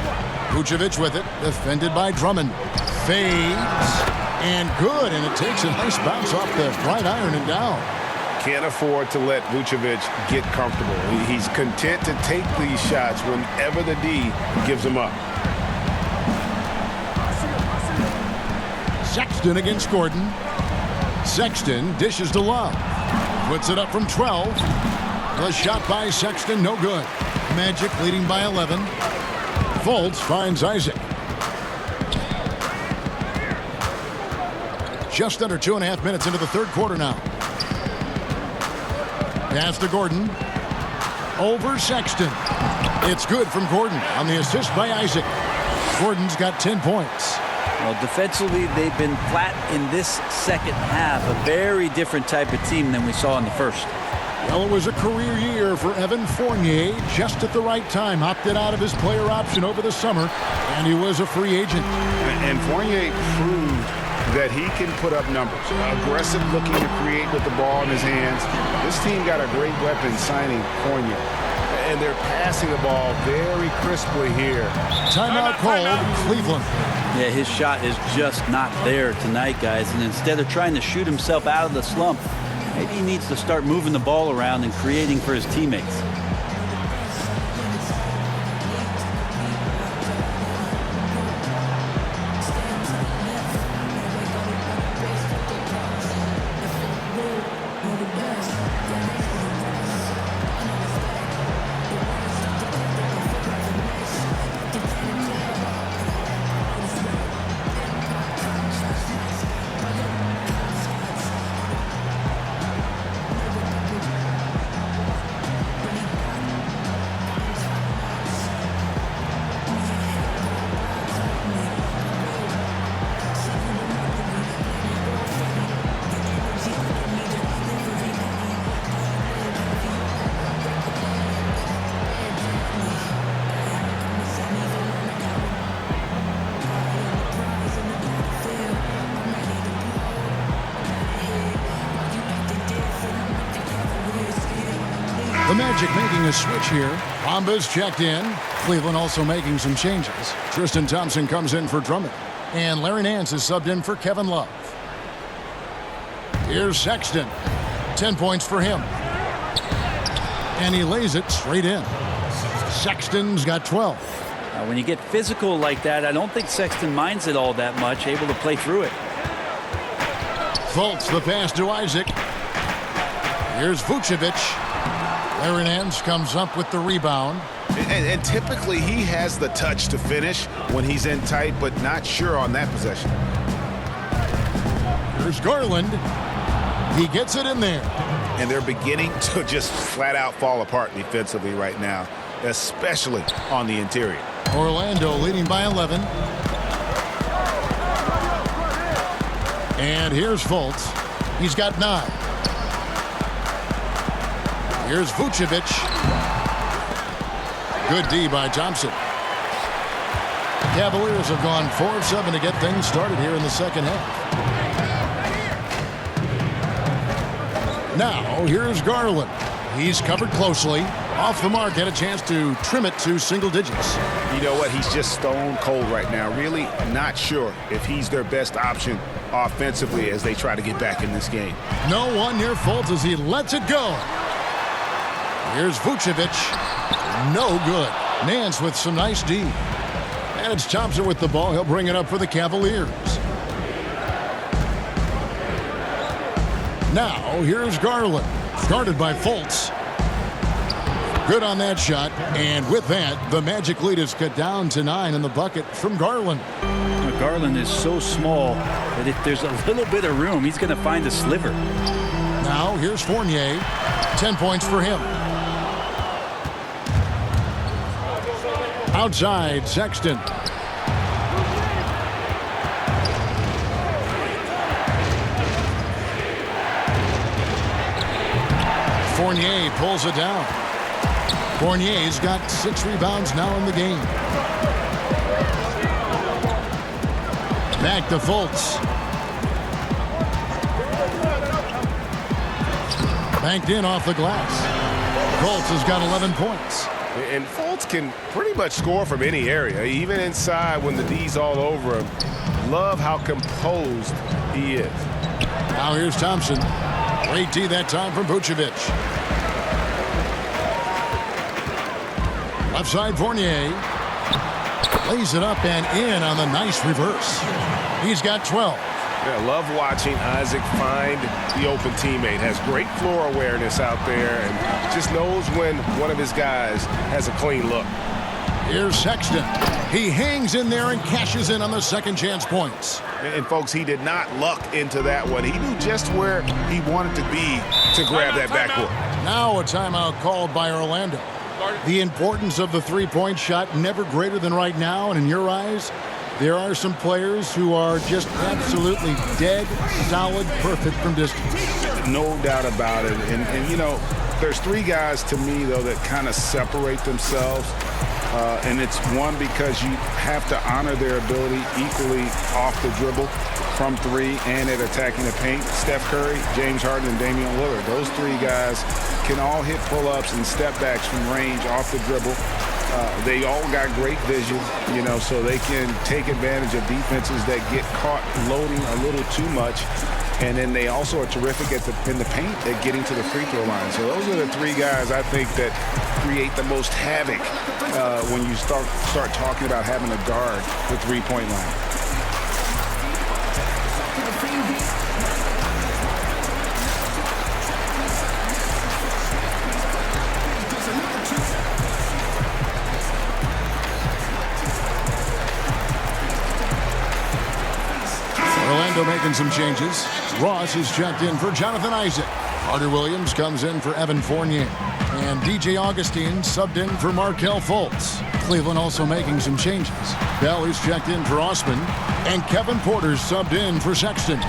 Vucevic with it, defended by Drummond. Fades, and good, and it takes a nice bounce off the right iron and down. Can't afford to let Vucevic get comfortable. He's content to take these shots whenever the D gives them up. Sexton against Gordon. Sexton dishes to Love. Puts it up from 12. The shot by Sexton, no good. Magic leading by 11. Fultz finds Isaac. Just under 2.5 minutes into the third quarter now. Pass to Gordon. Over Sexton. It's good from Gordon on the assist by Isaac. Gordon's got 10 points. Well, defensively, they've been flat in this second half. A very different type of team than we saw in the first. Well, it was a career year for Evan Fournier. Just at the right time, opted out of his player option over the summer, and he was a free agent. And Fournier proved that he can put up numbers. Aggressive looking to create with the ball in his hands. This team got a great weapon signing Fournier. And they're passing the ball very crisply here. Timeout called, Cleveland. Yeah, his shot is just not there tonight, guys. And instead of trying to shoot himself out of the slump, maybe he needs to start moving the ball around and creating for his teammates. The Magic making a switch here. Bomba's checked in. Cleveland also making some changes. Tristan Thompson comes in for Drummond. And Larry Nance is subbed in for Kevin Love. Here's Sexton. 10 points for him. And he lays it straight in. Sexton's got 12. When you get physical like that, I don't think Sexton minds it all that much, able to play through it. Fultz the pass to Isaac. Here's Vucevic. Aaron Nance comes up with the rebound. And typically he has the touch to finish when he's in tight, but not sure on that possession. Here's Garland. He gets it in there. And they're beginning to just flat out fall apart defensively right now, especially on the interior. Orlando leading by 11. And here's Fultz. He's got 9. Here's Vucevic. Good D by Thompson. Cavaliers have gone 4 of 7 to get things started here in the second half. Now, here's Garland. He's covered closely. Off the mark, had a chance to trim it to single digits. You know what? He's just stone cold right now. Really not sure if he's their best option offensively as they try to get back in this game. No one near Fultz as he lets it go. Here's Vucevic. No good. Nance with some nice D. And it's Thompson with the ball. He'll bring it up for the Cavaliers. Now, here's Garland. Guarded by Fultz. Good on that shot. And with that, the Magic lead is cut down to 9 in the bucket from Garland. Garland is so small that if there's a little bit of room, he's going to find a sliver. Now, here's Fournier. 10 points for him. Outside, Sexton. Fournier pulls it down. Fournier's got 6 rebounds now in the game. Back to Fultz. Banked in off the glass. Fultz has got 11 points. And Fultz can pretty much score from any area, even inside when the D's all over him. Love how composed he is. Now here's Thompson. Great D that time from Vucevic. Left side Fournier. Lays it up and in on the nice reverse. He's got 12. Yeah, love watching Isaac find the open teammate. Has great floor awareness out there and just knows when one of his guys has a clean look. Here's Sexton. He hangs in there and cashes in on the second chance points. And folks, he did not luck into that one. He knew just where he wanted to be to grab that backcourt. Now a timeout called by Orlando. The importance of the three-point shot never greater than right now, and in your eyes, there are some players who are just absolutely dead, solid, perfect from distance. No doubt about it. And you know, there's 3 guys to me, though, that kind of separate themselves. And it's one, because you have to honor their ability equally off the dribble, from 3, and at attacking the paint. Steph Curry, James Harden, and Damian Lillard. Those 3 guys can all hit pull-ups and step-backs from range off the dribble. They all got great vision, you know, so they can take advantage of defenses that get caught loading a little too much. And then they also are terrific in the paint at getting to the free throw line. So those are the 3 guys I think that create the most havoc when you start talking about having a guard the three-point line. Orlando making some changes. Ross is checked in for Jonathan Isaac. Carter Williams comes in for Evan Fournier. And DJ Augustine subbed in for Markelle Fultz. Cleveland also making some changes. Bell is checked in for Osman. And Kevin Porter subbed in for Sexton.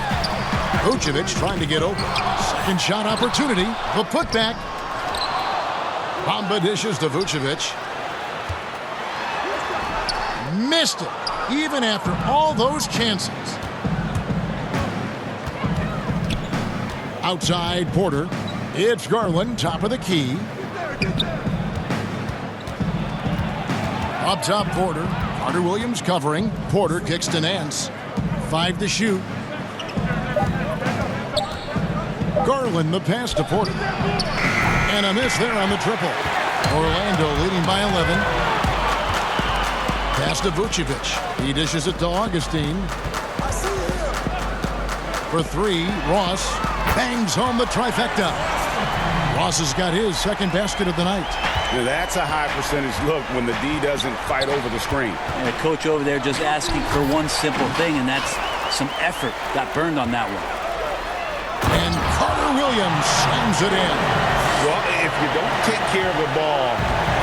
Vucevic trying to get open. Second shot opportunity. The putback. Bamba dishes to Vucevic. Missed it, even after all those chances. Outside Porter. It's Garland, top of the key. Up top Porter. Carter Williams covering. Porter kicks to Nance. 5 to shoot. Garland the pass to Porter. And a miss there on the triple. Orlando leading by 11. Pass to Vucevic. He dishes it to Augustine. For three, Ross bangs home the trifecta. Ross has got his second basket of the night. Now that's a high percentage look when the D doesn't fight over the screen. And the coach over there just asking for one simple thing, and that's some effort. Got burned on that one. And Carter Williams slams it in. Well, if you don't take care of the ball,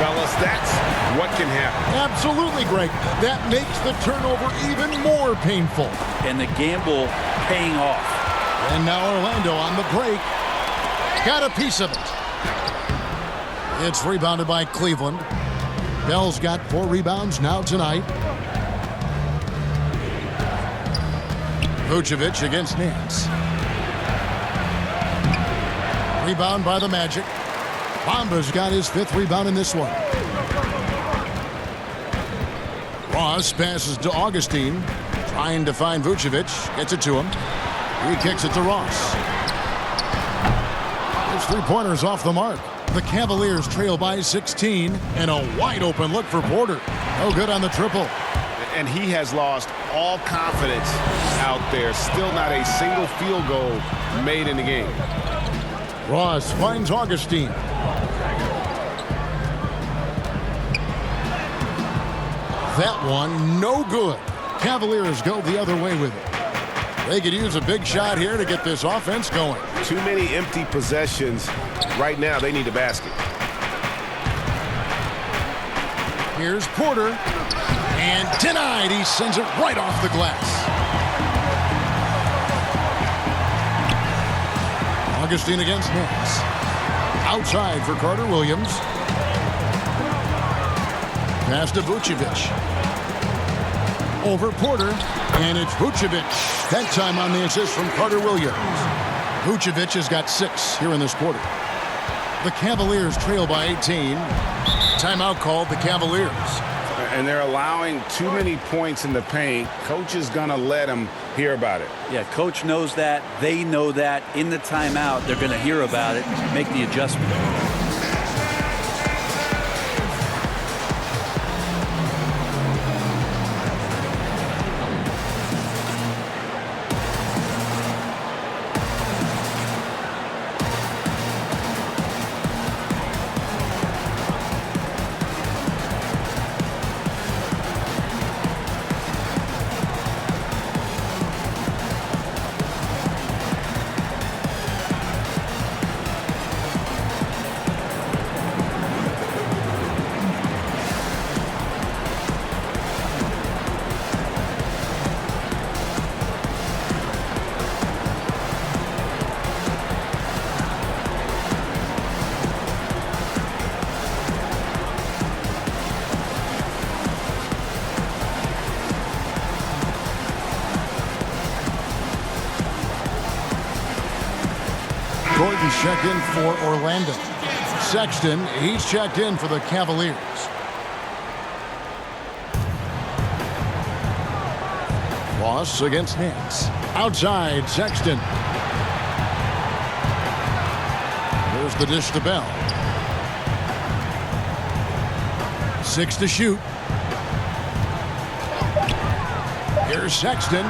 fellas, that's what can happen. Absolutely, Greg. That makes the turnover even more painful. And the gamble paying off. And now Orlando on the break. Got a piece of it. It's rebounded by Cleveland. Bell's got 4 rebounds now tonight. Vucevic against Nance. Rebound by the Magic. Bamba's got his 5th rebound in this one. Ross passes to Augustine. Trying to find Vucevic. Gets it to him. He kicks it to Ross. His 3-pointers off the mark. The Cavaliers trail by 16. And a wide open look for Porter. No good on the triple. And he has lost all confidence out there. Still not a single field goal made in the game. Ross finds Augustine. That one, no good. Cavaliers go the other way with it. They could use a big shot here to get this offense going. Too many empty possessions. Right now, they need a basket. Here's Porter. And denied. He sends it right off the glass. Augustine against Nance. Outside for Carter Williams. Pass to Vucevic. Over Porter. And it's Vucevic. That time on the assist from Carter Williams. Vucevic has got 6 here in this quarter. The Cavaliers trail by 18. Timeout called the Cavaliers. And they're allowing too many points in the paint. Coach is going to let them hear about it. Yeah, coach knows that. They know that. In the timeout, they're going to hear about it, make the adjustment. Gordon's checked in for Orlando. Sexton, he's checked in for the Cavaliers. Ross against Nance. Outside, Sexton. There's the dish to Bell. 6 to shoot. Here's Sexton.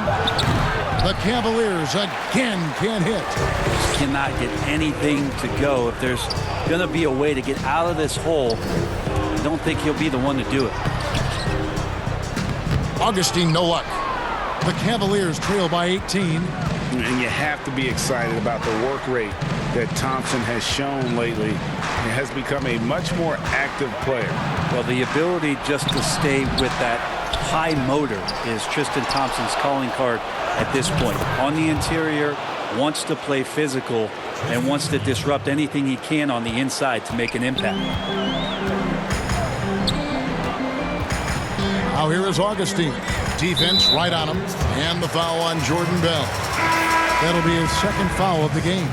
The Cavaliers again can't hit. Just cannot get anything to go. If there's going to be a way to get out of this hole, I don't think he'll be the one to do it. Augustine, no luck. The Cavaliers trail by 18. And you have to be excited about the work rate that Thompson has shown lately. He has become a much more active player. Well, the ability just to stay with that high motor is Tristan Thompson's calling card at this point. On the interior, wants to play physical and wants to disrupt anything he can on the inside to make an impact. Now here is Augustine. Defense right on him. And the foul on Jordan Bell. That'll be his second foul of the game.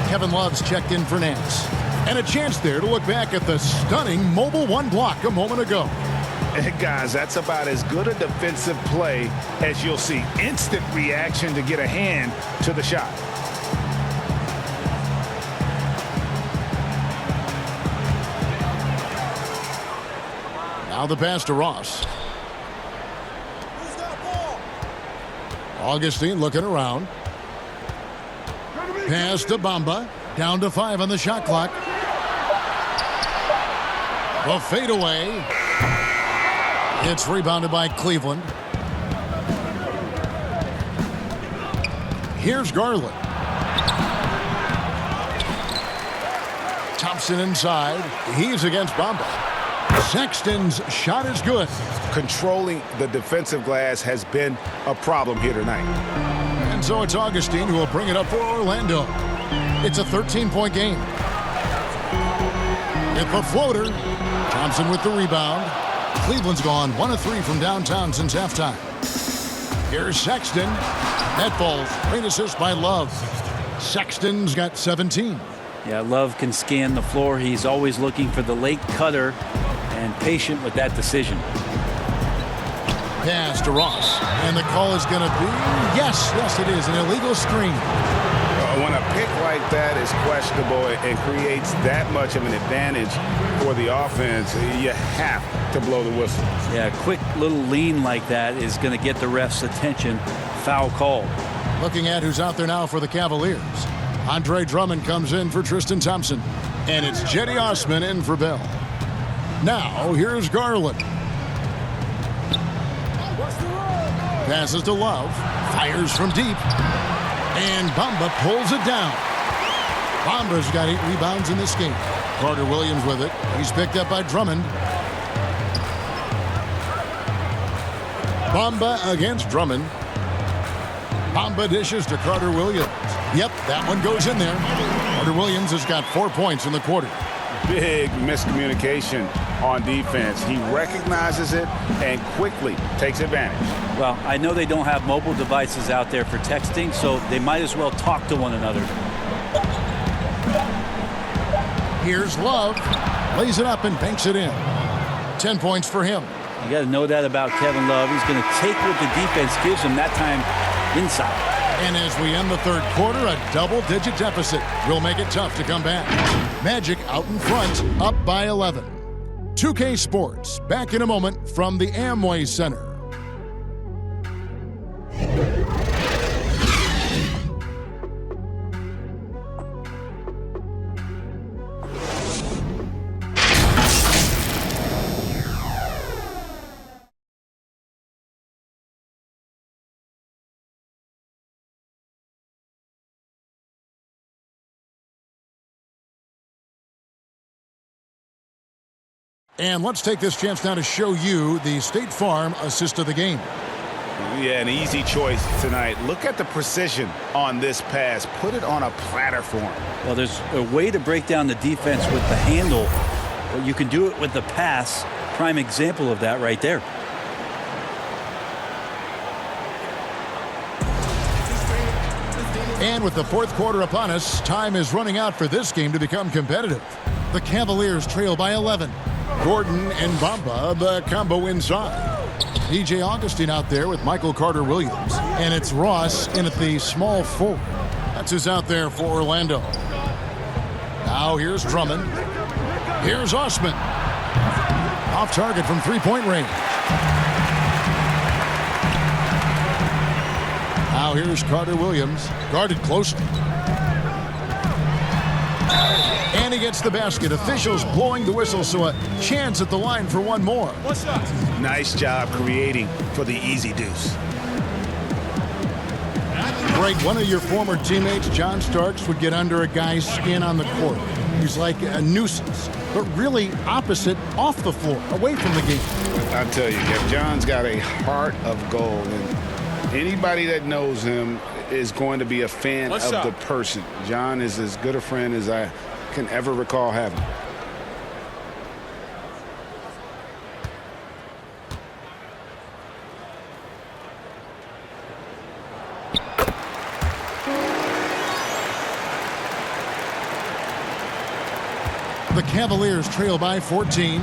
Kevin Love's checked in for Nance. And a chance there to look back at the stunning Mobile 1 block a moment ago. And guys, that's about as good a defensive play as you'll see. Instant reaction to get a hand to the shot. Now the pass to Ross. Augustine looking around. Pass to Bamba. Down to 5 on the shot clock. The fadeaway. It's rebounded by Cleveland. Here's Garland. Thompson inside. He's against Bamba. Sexton's shot is good. Controlling the defensive glass has been a problem here tonight. And so it's Augustine who will bring it up for Orlando. It's a 13-point game. It's the floater. Thompson with the rebound. Cleveland's gone 1 of 3 from downtown since halftime. Here's Sexton. That falls. Great assist by Love. Sexton's got 17. Yeah, Love can scan the floor. He's always looking for the late cutter and patient with that decision. Pass to Ross. And the call is going to be, yes, it is, an illegal screen. When a pick like that is questionable and creates that much of an advantage for the offense, you have to blow the whistle. Yeah, a quick little lean like that is going to get the ref's attention. Foul call. Looking at who's out there now for the Cavaliers. Andre Drummond comes in for Tristan Thompson. And it's Jetty Osman in for Bell. Now, here's Garland. Passes to Love. Fires from deep. And Bamba pulls it down. Bamba's got 8 rebounds in this game. Carter Williams with it. He's picked up by Drummond. Bamba against Drummond. Bamba dishes to Carter Williams. Yep, that one goes in there. Carter Williams has got 4 points in the quarter. Big miscommunication on defense. He recognizes it and quickly takes advantage. Well, I know they don't have mobile devices out there for texting, so they might as well talk to one another. Here's Love. Lays it up and banks it in. 10 points for him. You got to know that about Kevin Love. He's going to take what the defense gives him, that time inside. And as we end the third quarter, a double-digit deficit will make it tough to come back. Magic out in front, up by 11. 2K Sports, back in a moment from the Amway Center. And let's take this chance now to show you the State Farm assist of the game. Yeah, an easy choice tonight. Look at the precision on this pass. Put it on a platter for him. Well, there's a way to break down the defense with the handle, but you can do it with the pass. Prime example of that right there. And with the fourth quarter upon us, time is running out for this game to become competitive. The Cavaliers trail by 11. Gordon and Bamba, the combo inside. DJ Augustine out there with Michael Carter Williams. And it's Ross in at the small forward. That's who's out there for Orlando. Now here's Drummond. Here's Osman. Off target from three-point range. Now here's Carter Williams. Guarded closely. And he gets the basket. Officials blowing the whistle, so a chance at the line for one more. Nice job creating for the easy deuce. Greg, one of your former teammates, John Starks, would get under a guy's skin on the court. He's like a nuisance, but really opposite off the floor, away from the game. I tell you, Kev, John's got a heart of gold, and anybody that knows him is going to be a fan of the person. John is as good a friend as I can ever recall having. The Cavaliers trail by 14.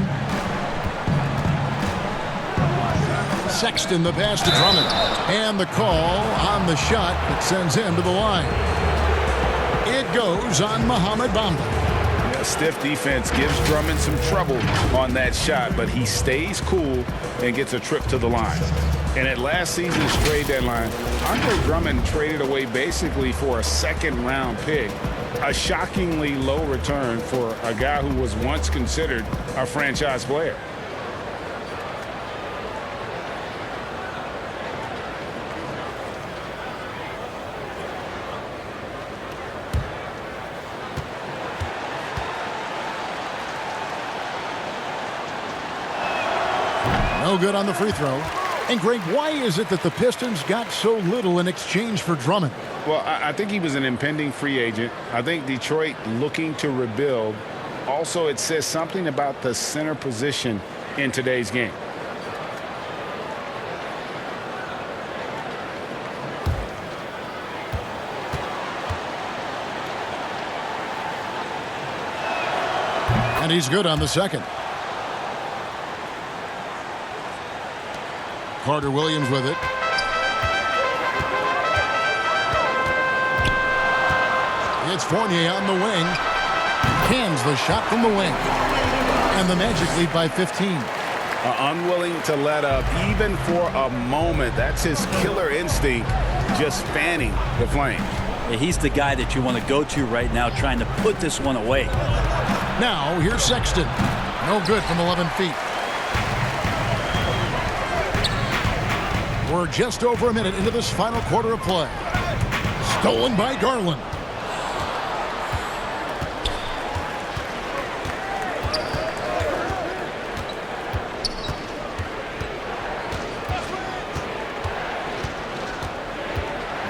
Sexton the pass to Drummond. And the call on the shot that sends him to the line. It goes on Mohamed Bamba. Yeah, stiff defense gives Drummond some trouble on that shot, but he stays cool and gets a trip to the line. And at last season's trade deadline, Andre Drummond traded away basically for a second-round pick, a shockingly low return for a guy who was once considered a franchise player. No good on the free throw. And Greg, why is it that the Pistons got so little in exchange for Drummond? Well, I think he was an impending free agent. I think Detroit looking to rebuild. Also, it says something about the center position in today's game. And he's good on the second. Carter Williams with it. It's Fournier on the wing. Cans the shot from the wing. And the Magic lead by 15. Unwilling to let up even for a moment. That's his killer instinct, just fanning the flame. He's the guy that you want to go to right now, trying to put this one away. Now, here's Sexton. No good from 11 feet. We're just over a minute into this final quarter of play. Stolen by Garland.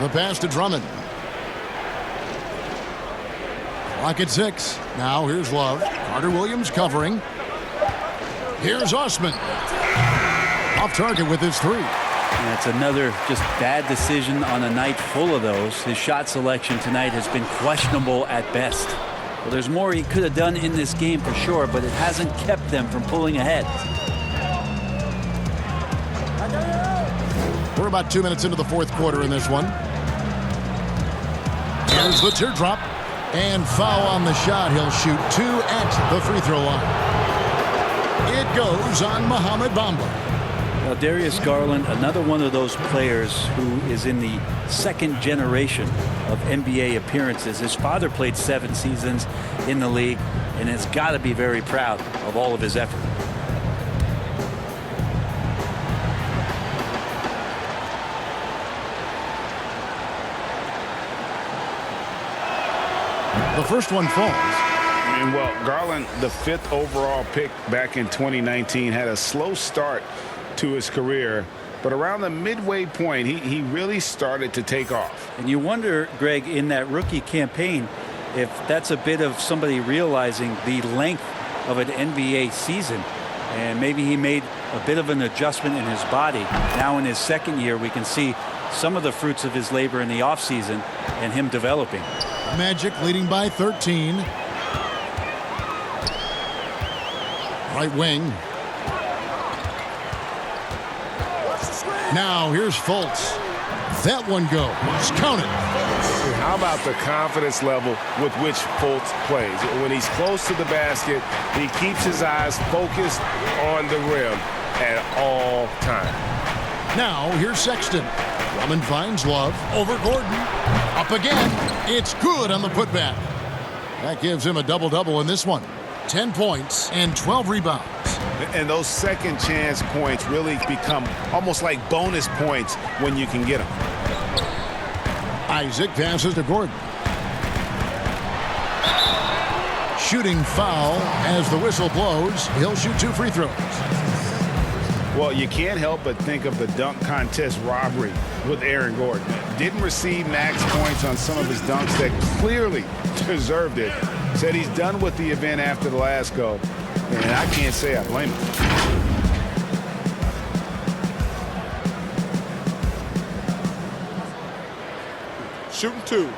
The pass to Drummond. Clock at 6. Now here's Love. Carter Williams covering. Here's Osman. Off target with his three. That's another just bad decision on a night full of those. His shot selection tonight has been questionable at best. Well, there's more he could have done in this game for sure, but it hasn't kept them from pulling ahead. We're about 2 minutes into the fourth quarter in this one. Here's the teardrop. And foul on the shot. He'll shoot 2 at the free throw line. It goes on Mohamed Bamba. Now, Darius Garland, another one of those players who is in the second generation of NBA appearances. His father played 7 seasons in the league and has got to be very proud of all of his effort. The first one falls. And well, Garland, the 5th overall pick back in 2019, had a slow start to his career, but around the midway point, he really started to take off. And you wonder, Greg, in that rookie campaign, if that's a bit of somebody realizing the length of an NBA season, and maybe he made a bit of an adjustment in his body. Now in his second year, we can see some of the fruits of his labor in the offseason and him developing. Magic leading by 13. Right wing. Now here's Fultz. That one goes. Count it. How about the confidence level with which Fultz plays? When he's close to the basket, he keeps his eyes focused on the rim at all times. Now here's Sexton. Drummond finds Love. Over Gordon. Up again. It's good on the putback. That gives him a double-double in this one. 10 points and 12 rebounds. And those second chance points really become almost like bonus points when you can get them. Isaac passes to Gordon. Shooting foul as the whistle blows. He'll shoot 2 free throws. Well, you can't help but think of the dunk contest robbery with Aaron Gordon. Didn't receive max points on some of his dunks that clearly deserved it. Said he's done with the event after the last go. And I can't say I blame him. Shooting 2.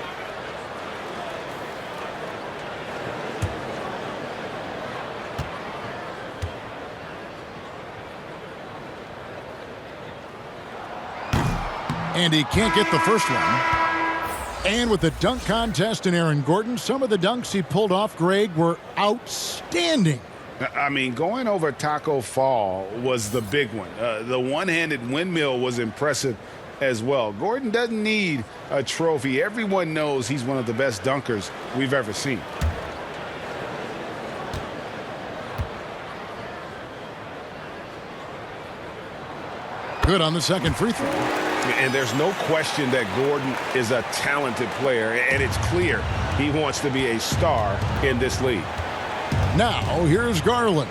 And he can't get the first one. And with the dunk contest and Aaron Gordon, some of the dunks he pulled off, Greg, were outstanding. I mean, going over Taco Fall was the big one. The one-handed windmill was impressive as well. Gordon doesn't need a trophy. Everyone knows he's one of the best dunkers we've ever seen. Good on the second free throw. And there's no question that Gordon is a talented player, and it's clear he wants to be a star in this league. Now, here's Garland.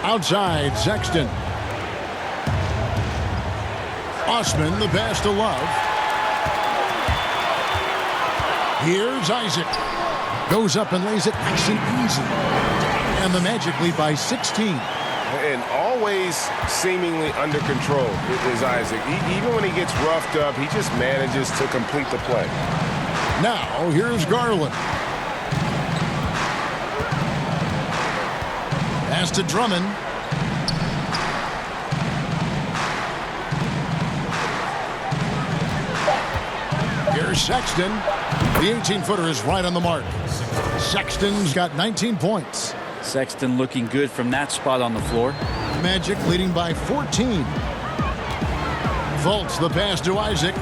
Outside, Sexton. Osman, the pass to Love. Here's Isaac. Goes up and lays it nice and easy. And the Magic lead by 16. And always seemingly under control is Isaac. Even when he gets roughed up, he just manages to complete the play. Now, here's Garland. Pass to Drummond. Here's Sexton. The 18-footer is right on the mark. Sexton's got 19 points. Sexton looking good from that spot on the floor. Magic leading by 14. Fultz, the pass to Isaac.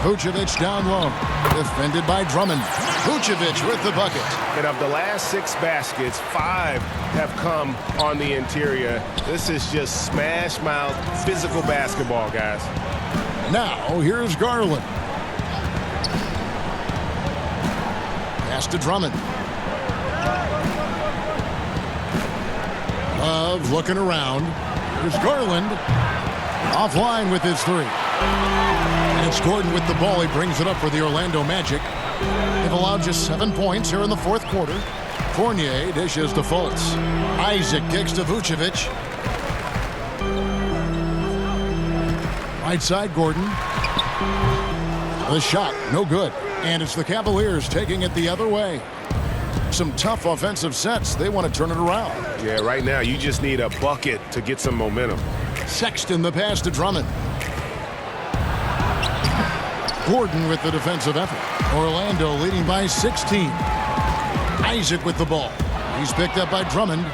Vucevic down low. Defended by Drummond. Vucevic with the bucket. And of the last 6 baskets, 5 have come on the interior. This is just smash mouth physical basketball, guys. Now, here's Garland. Pass to Drummond. Love looking around. Here's Garland. Offline with his 3. And it's Gordon with the ball. He brings it up for the Orlando Magic. They've allowed just 7 points here in the fourth quarter. Fournier dishes to Fultz. Isaac kicks to Vucevic. Right side, Gordon. The shot, no good. And it's the Cavaliers taking it the other way. Some tough offensive sets. They want to turn it around. Yeah, right now you just need a bucket to get some momentum. Sexton, the pass to Drummond. Gordon with the defensive effort. Orlando leading by 16. Isaac with the ball. He's picked up by Drummond.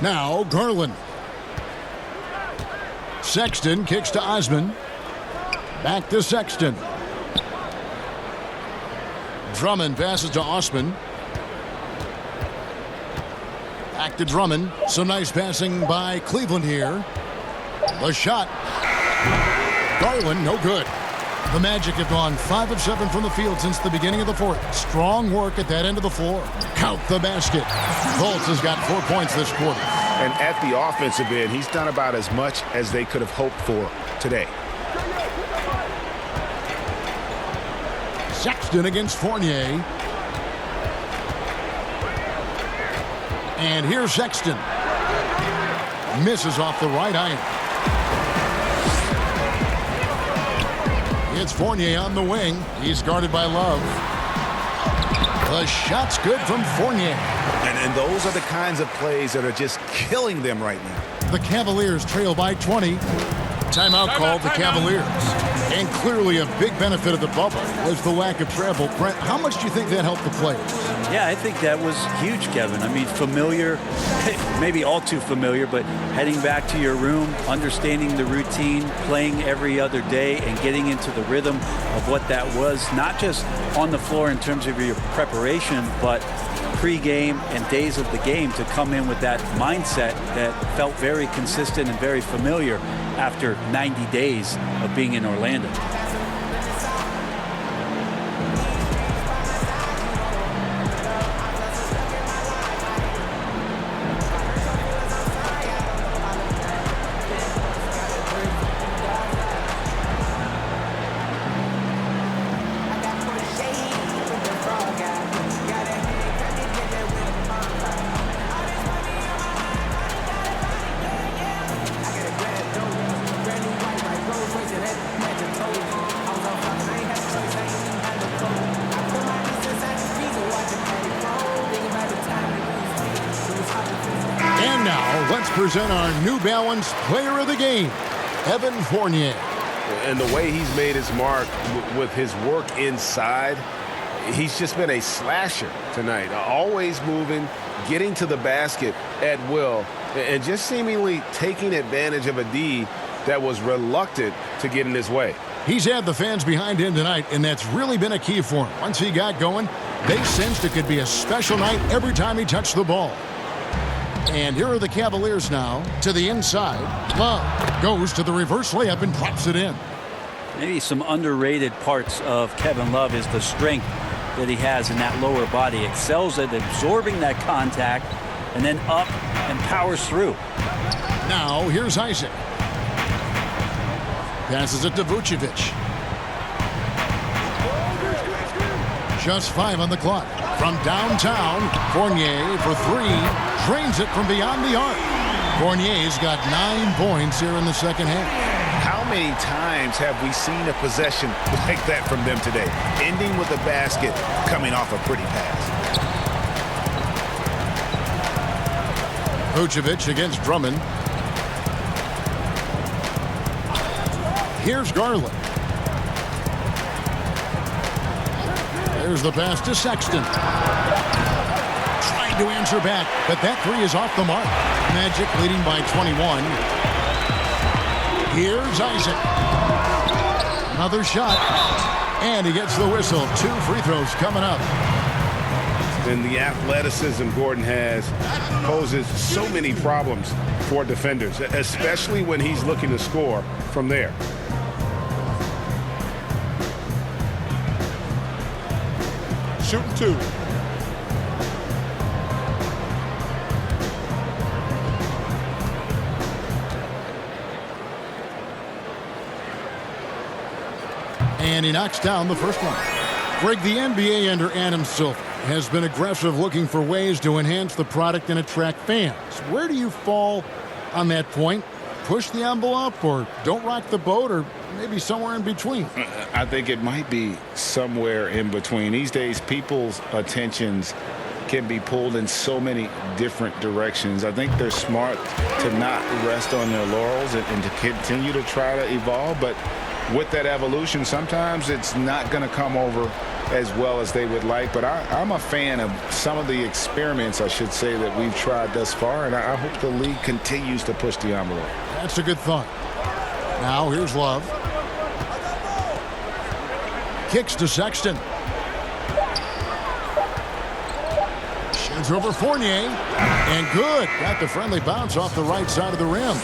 Now Garland. Sexton kicks to Osman. Back to Sexton. Drummond passes to Osman. Back to Drummond. Some nice passing by Cleveland here. The shot. Garland, no good. The Magic have gone 5 of 7 from the field since the beginning of the fourth. Strong work at that end of the floor. Count the basket. Fultz has got 4 points this quarter. And at the offensive end, he's done about as much as they could have hoped for today. Sexton against Fournier. And here's Sexton. Misses off the right iron. It's Fournier on the wing. He's guarded by Love. The shot's good from Fournier. And those are the kinds of plays that are just killing them right now. The Cavaliers trail by 20. Timeout called the Cavaliers. And clearly a big benefit of the bubble was the lack of travel. Brent, how much do you think that helped the players? Yeah, I think that was huge, Kevin. I mean, familiar, maybe all too familiar, but heading back to your room, understanding the routine, playing every other day, and getting into the rhythm of what that was, not just on the floor in terms of your preparation, but pre-game and days of the game, to come in with that mindset that felt very consistent and very familiar after 90 days of being in Orlando. now, let's present our New Balance Player of the Game, Evan Fournier. And the way he's made his mark with his work inside, he's just been a slasher tonight. Always moving, getting to the basket at will, and just seemingly taking advantage of a D that was reluctant to get in his way. He's had the fans behind him tonight, and that's really been a key for him. Once he got going, they sensed it could be a special night every time he touched the ball. And here are the Cavaliers now to the inside. Love goes to the reverse layup and drops it in. Maybe some underrated parts of Kevin Love is the strength that he has in that lower body. Excels at absorbing that contact and then up and powers through. Now here's Isaac. Passes it to Vucevic. Just 5 on the clock. From downtown, Fournier for 3. Drains it from beyond the arc. Fournier's got 9 points here in the second half. How many times have we seen a possession like that from them today? Ending with a basket, coming off a pretty pass. Vucevic against Drummond. Here's Garland. There's the pass to Sexton. Trying to answer back, but that 3 is off the mark. Magic leading by 21. Here's Isaac. Another shot. And he gets the whistle. 2 free throws coming up. And the athleticism Gordon has poses so many problems for defenders, especially when he's looking to score from there. Shooting 2. And he knocks down the first one. Greg, the NBA under Adam Silver has been aggressive, looking for ways to enhance the product and attract fans. Where do you fall on that point? Push the envelope, or don't rock the boat, or maybe somewhere in between? I think it might be somewhere in between. These days, people's attentions can be pulled in so many different directions. I think they're smart to not rest on their laurels and to continue to try to evolve. But with that evolution, sometimes it's not going to come over as well as they would like. But I'm a fan of some of the experiments, I should say, that we've tried thus far. And I hope the league continues to push the envelope. That's a good thought. Now here's Love. Kicks to Sexton. Shoots over Fournier. And good. Got the friendly bounce off the right side of the rim.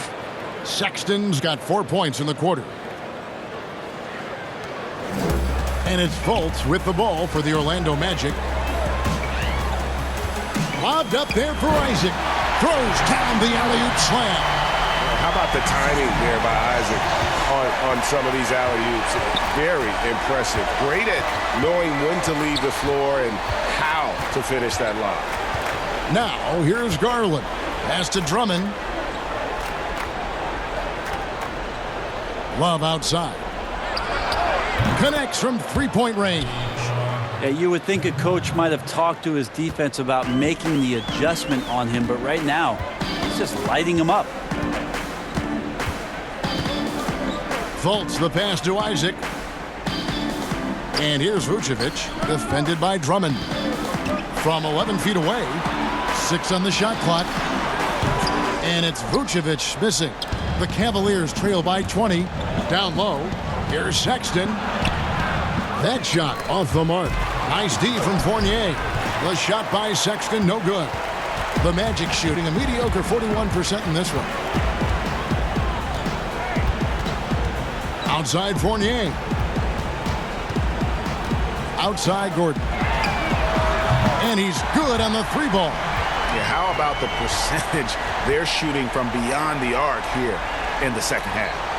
Sexton's got 4 points in the quarter. And it's Fultz with the ball for the Orlando Magic. Lobbed up there for Isaac. Throws down the alley-oop slam. How about the timing there by Isaac on some of these alley-oops? Very impressive. Great at knowing when to leave the floor and how to finish that lob. Now, here's Garland. Pass to Drummond. Love outside. Connects from three-point range. Yeah, you would think a coach might have talked to his defense about making the adjustment on him, but right now, he's just lighting him up. Fultz the pass to Isaac. And here's Vucevic, defended by Drummond. From 11 feet away, 6 on the shot clock. And it's Vucevic missing. The Cavaliers trail by 20. Down low, here's Sexton. That shot off the mark. Nice D from Fournier. The shot by Sexton, no good. The Magic shooting a mediocre 41% in this one. Outside Fournier. Outside Gordon. And he's good on the 3-ball. Yeah, how about the percentage they're shooting from beyond the arc here in the second half?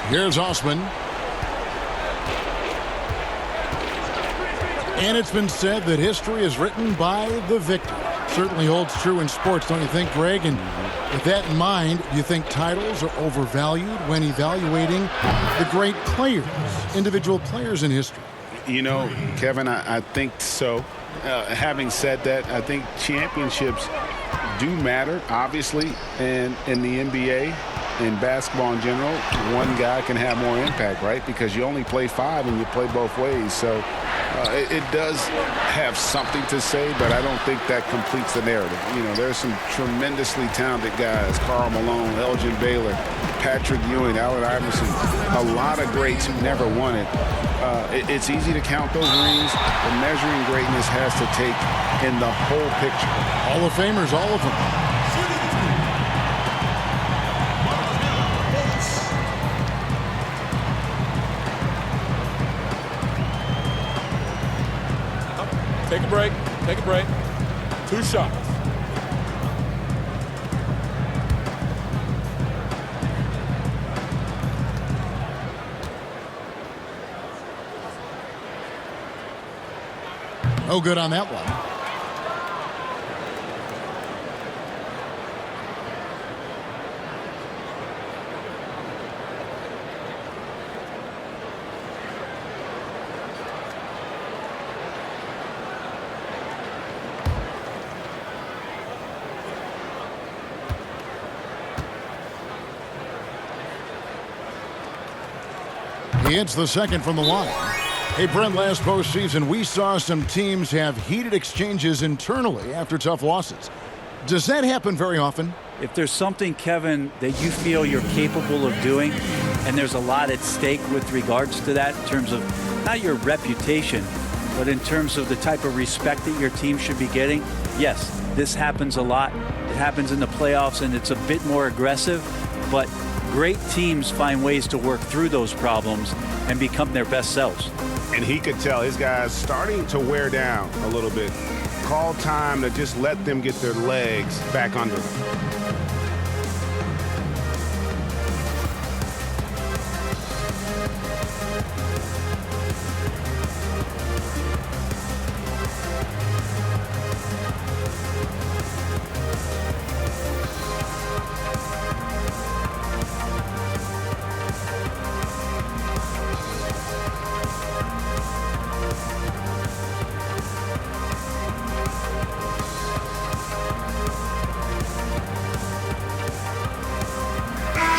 Here's Osman. And it's been said that history is written by the victor. Certainly holds true in sports, don't you think, Greg? And with that in mind, do you think titles are overvalued when evaluating the great players, individual players in history? You know, Kevin, I think so. Having said that, I think championships do matter, obviously, and in the NBA and basketball in general, one guy can have more impact, right? Because you only play 5 and you play both ways. So it does have something to say, but I don't think that completes the narrative. You know, there's some tremendously talented guys, Karl Malone, Elgin Baylor, Patrick Ewing, Allen Iverson, a lot of greats who never won it. It's easy to count those rings, but measuring greatness has to take in the whole picture. Hall of Famers, all of them. Take a break. Take a break. 2 shots. No good on that one. He hits the second from the line. Hey, Brent, last postseason, we saw some teams have heated exchanges internally after tough losses. Does that happen very often? If there's something, Kevin, that you feel you're capable of doing, and there's a lot at stake with regards to that in terms of not your reputation, but in terms of the type of respect that your team should be getting, yes, this happens a lot. It happens in the playoffs, and it's a bit more aggressive, but great teams find ways to work through those problems and become their best selves. And he could tell his guys starting to wear down a little bit. Call time to just let them get their legs back under them.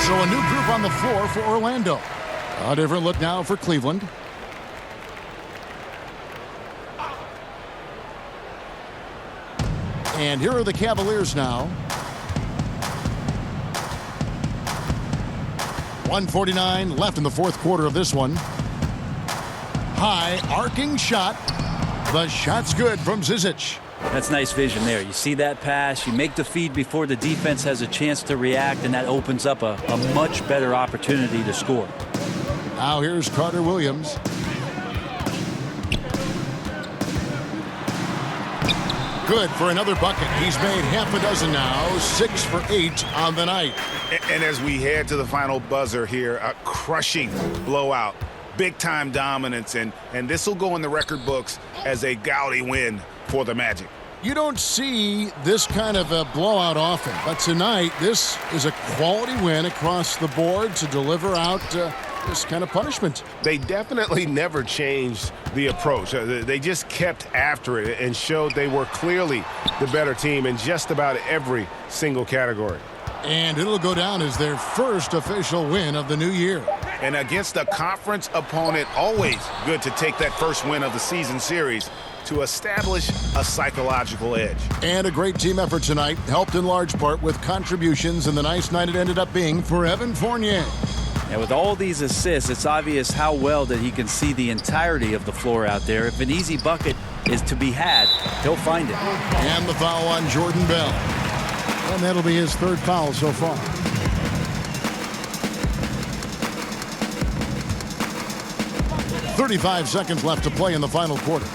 So a new group on the floor for Orlando. A different look now for Cleveland. And here are the Cavaliers now. 1:49 left in the fourth quarter of this one. High arcing shot. The shot's good from Zizic. That's nice vision there. You see that pass, you make the feed before the defense has a chance to react, and that opens up a much better opportunity to score. Now here's Carter Williams. Good for another bucket. He's made half a dozen now, 6 for 8 on the night. And as we head to the final buzzer here, a crushing blowout, big-time dominance, and this will go in the record books as a gaudy win for the Magic. You don't see this kind of a blowout often, but tonight this is a quality win across the board to deliver out this kind of punishment. They definitely never changed the approach. They just kept after it and showed they were clearly the better team in just about every single category. And it'll go down as their first official win of the new year. And against a conference opponent, always good to take that first win of the season series to establish a psychological edge. And a great team effort tonight, helped in large part with contributions, and the nice night it ended up being for Evan Fournier. And with all these assists, it's obvious how well that he can see the entirety of the floor out there. If an easy bucket is to be had, he'll find it. And the foul on Jordan Bell. And that'll be his third foul so far. .35 seconds left to play in the final quarter.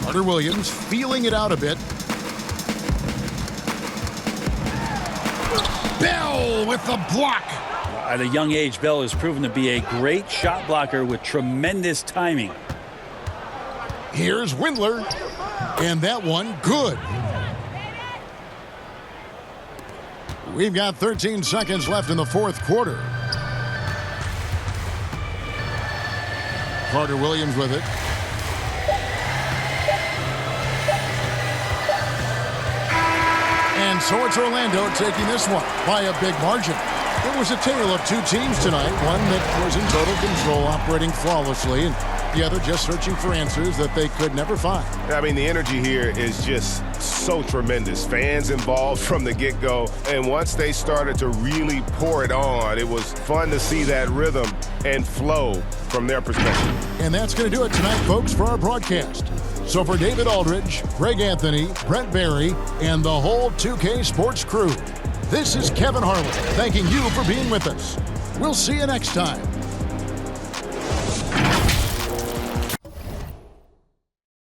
Carter Williams feeling it out a bit. Bell with the block. At a young age, Bell has proven to be a great shot blocker with tremendous timing. Here's Windler. And that one, good. We've got 13 seconds left in the fourth quarter. Carter Williams with it. And so it's Orlando taking this one by a big margin. It was a tale of two teams tonight, one that was in total control, operating flawlessly, and the other just searching for answers that they could never find. I mean, the energy here is just so tremendous. Fans involved from the get-go, and once they started to really pour it on, it was fun to see that rhythm and flow from their perspective. And that's going to do it tonight, folks, for our broadcast. So for David Aldridge, Greg Anthony, Brent Barry, and the whole 2K Sports crew, this is Kevin Harlan thanking you for being with us. We'll see you next time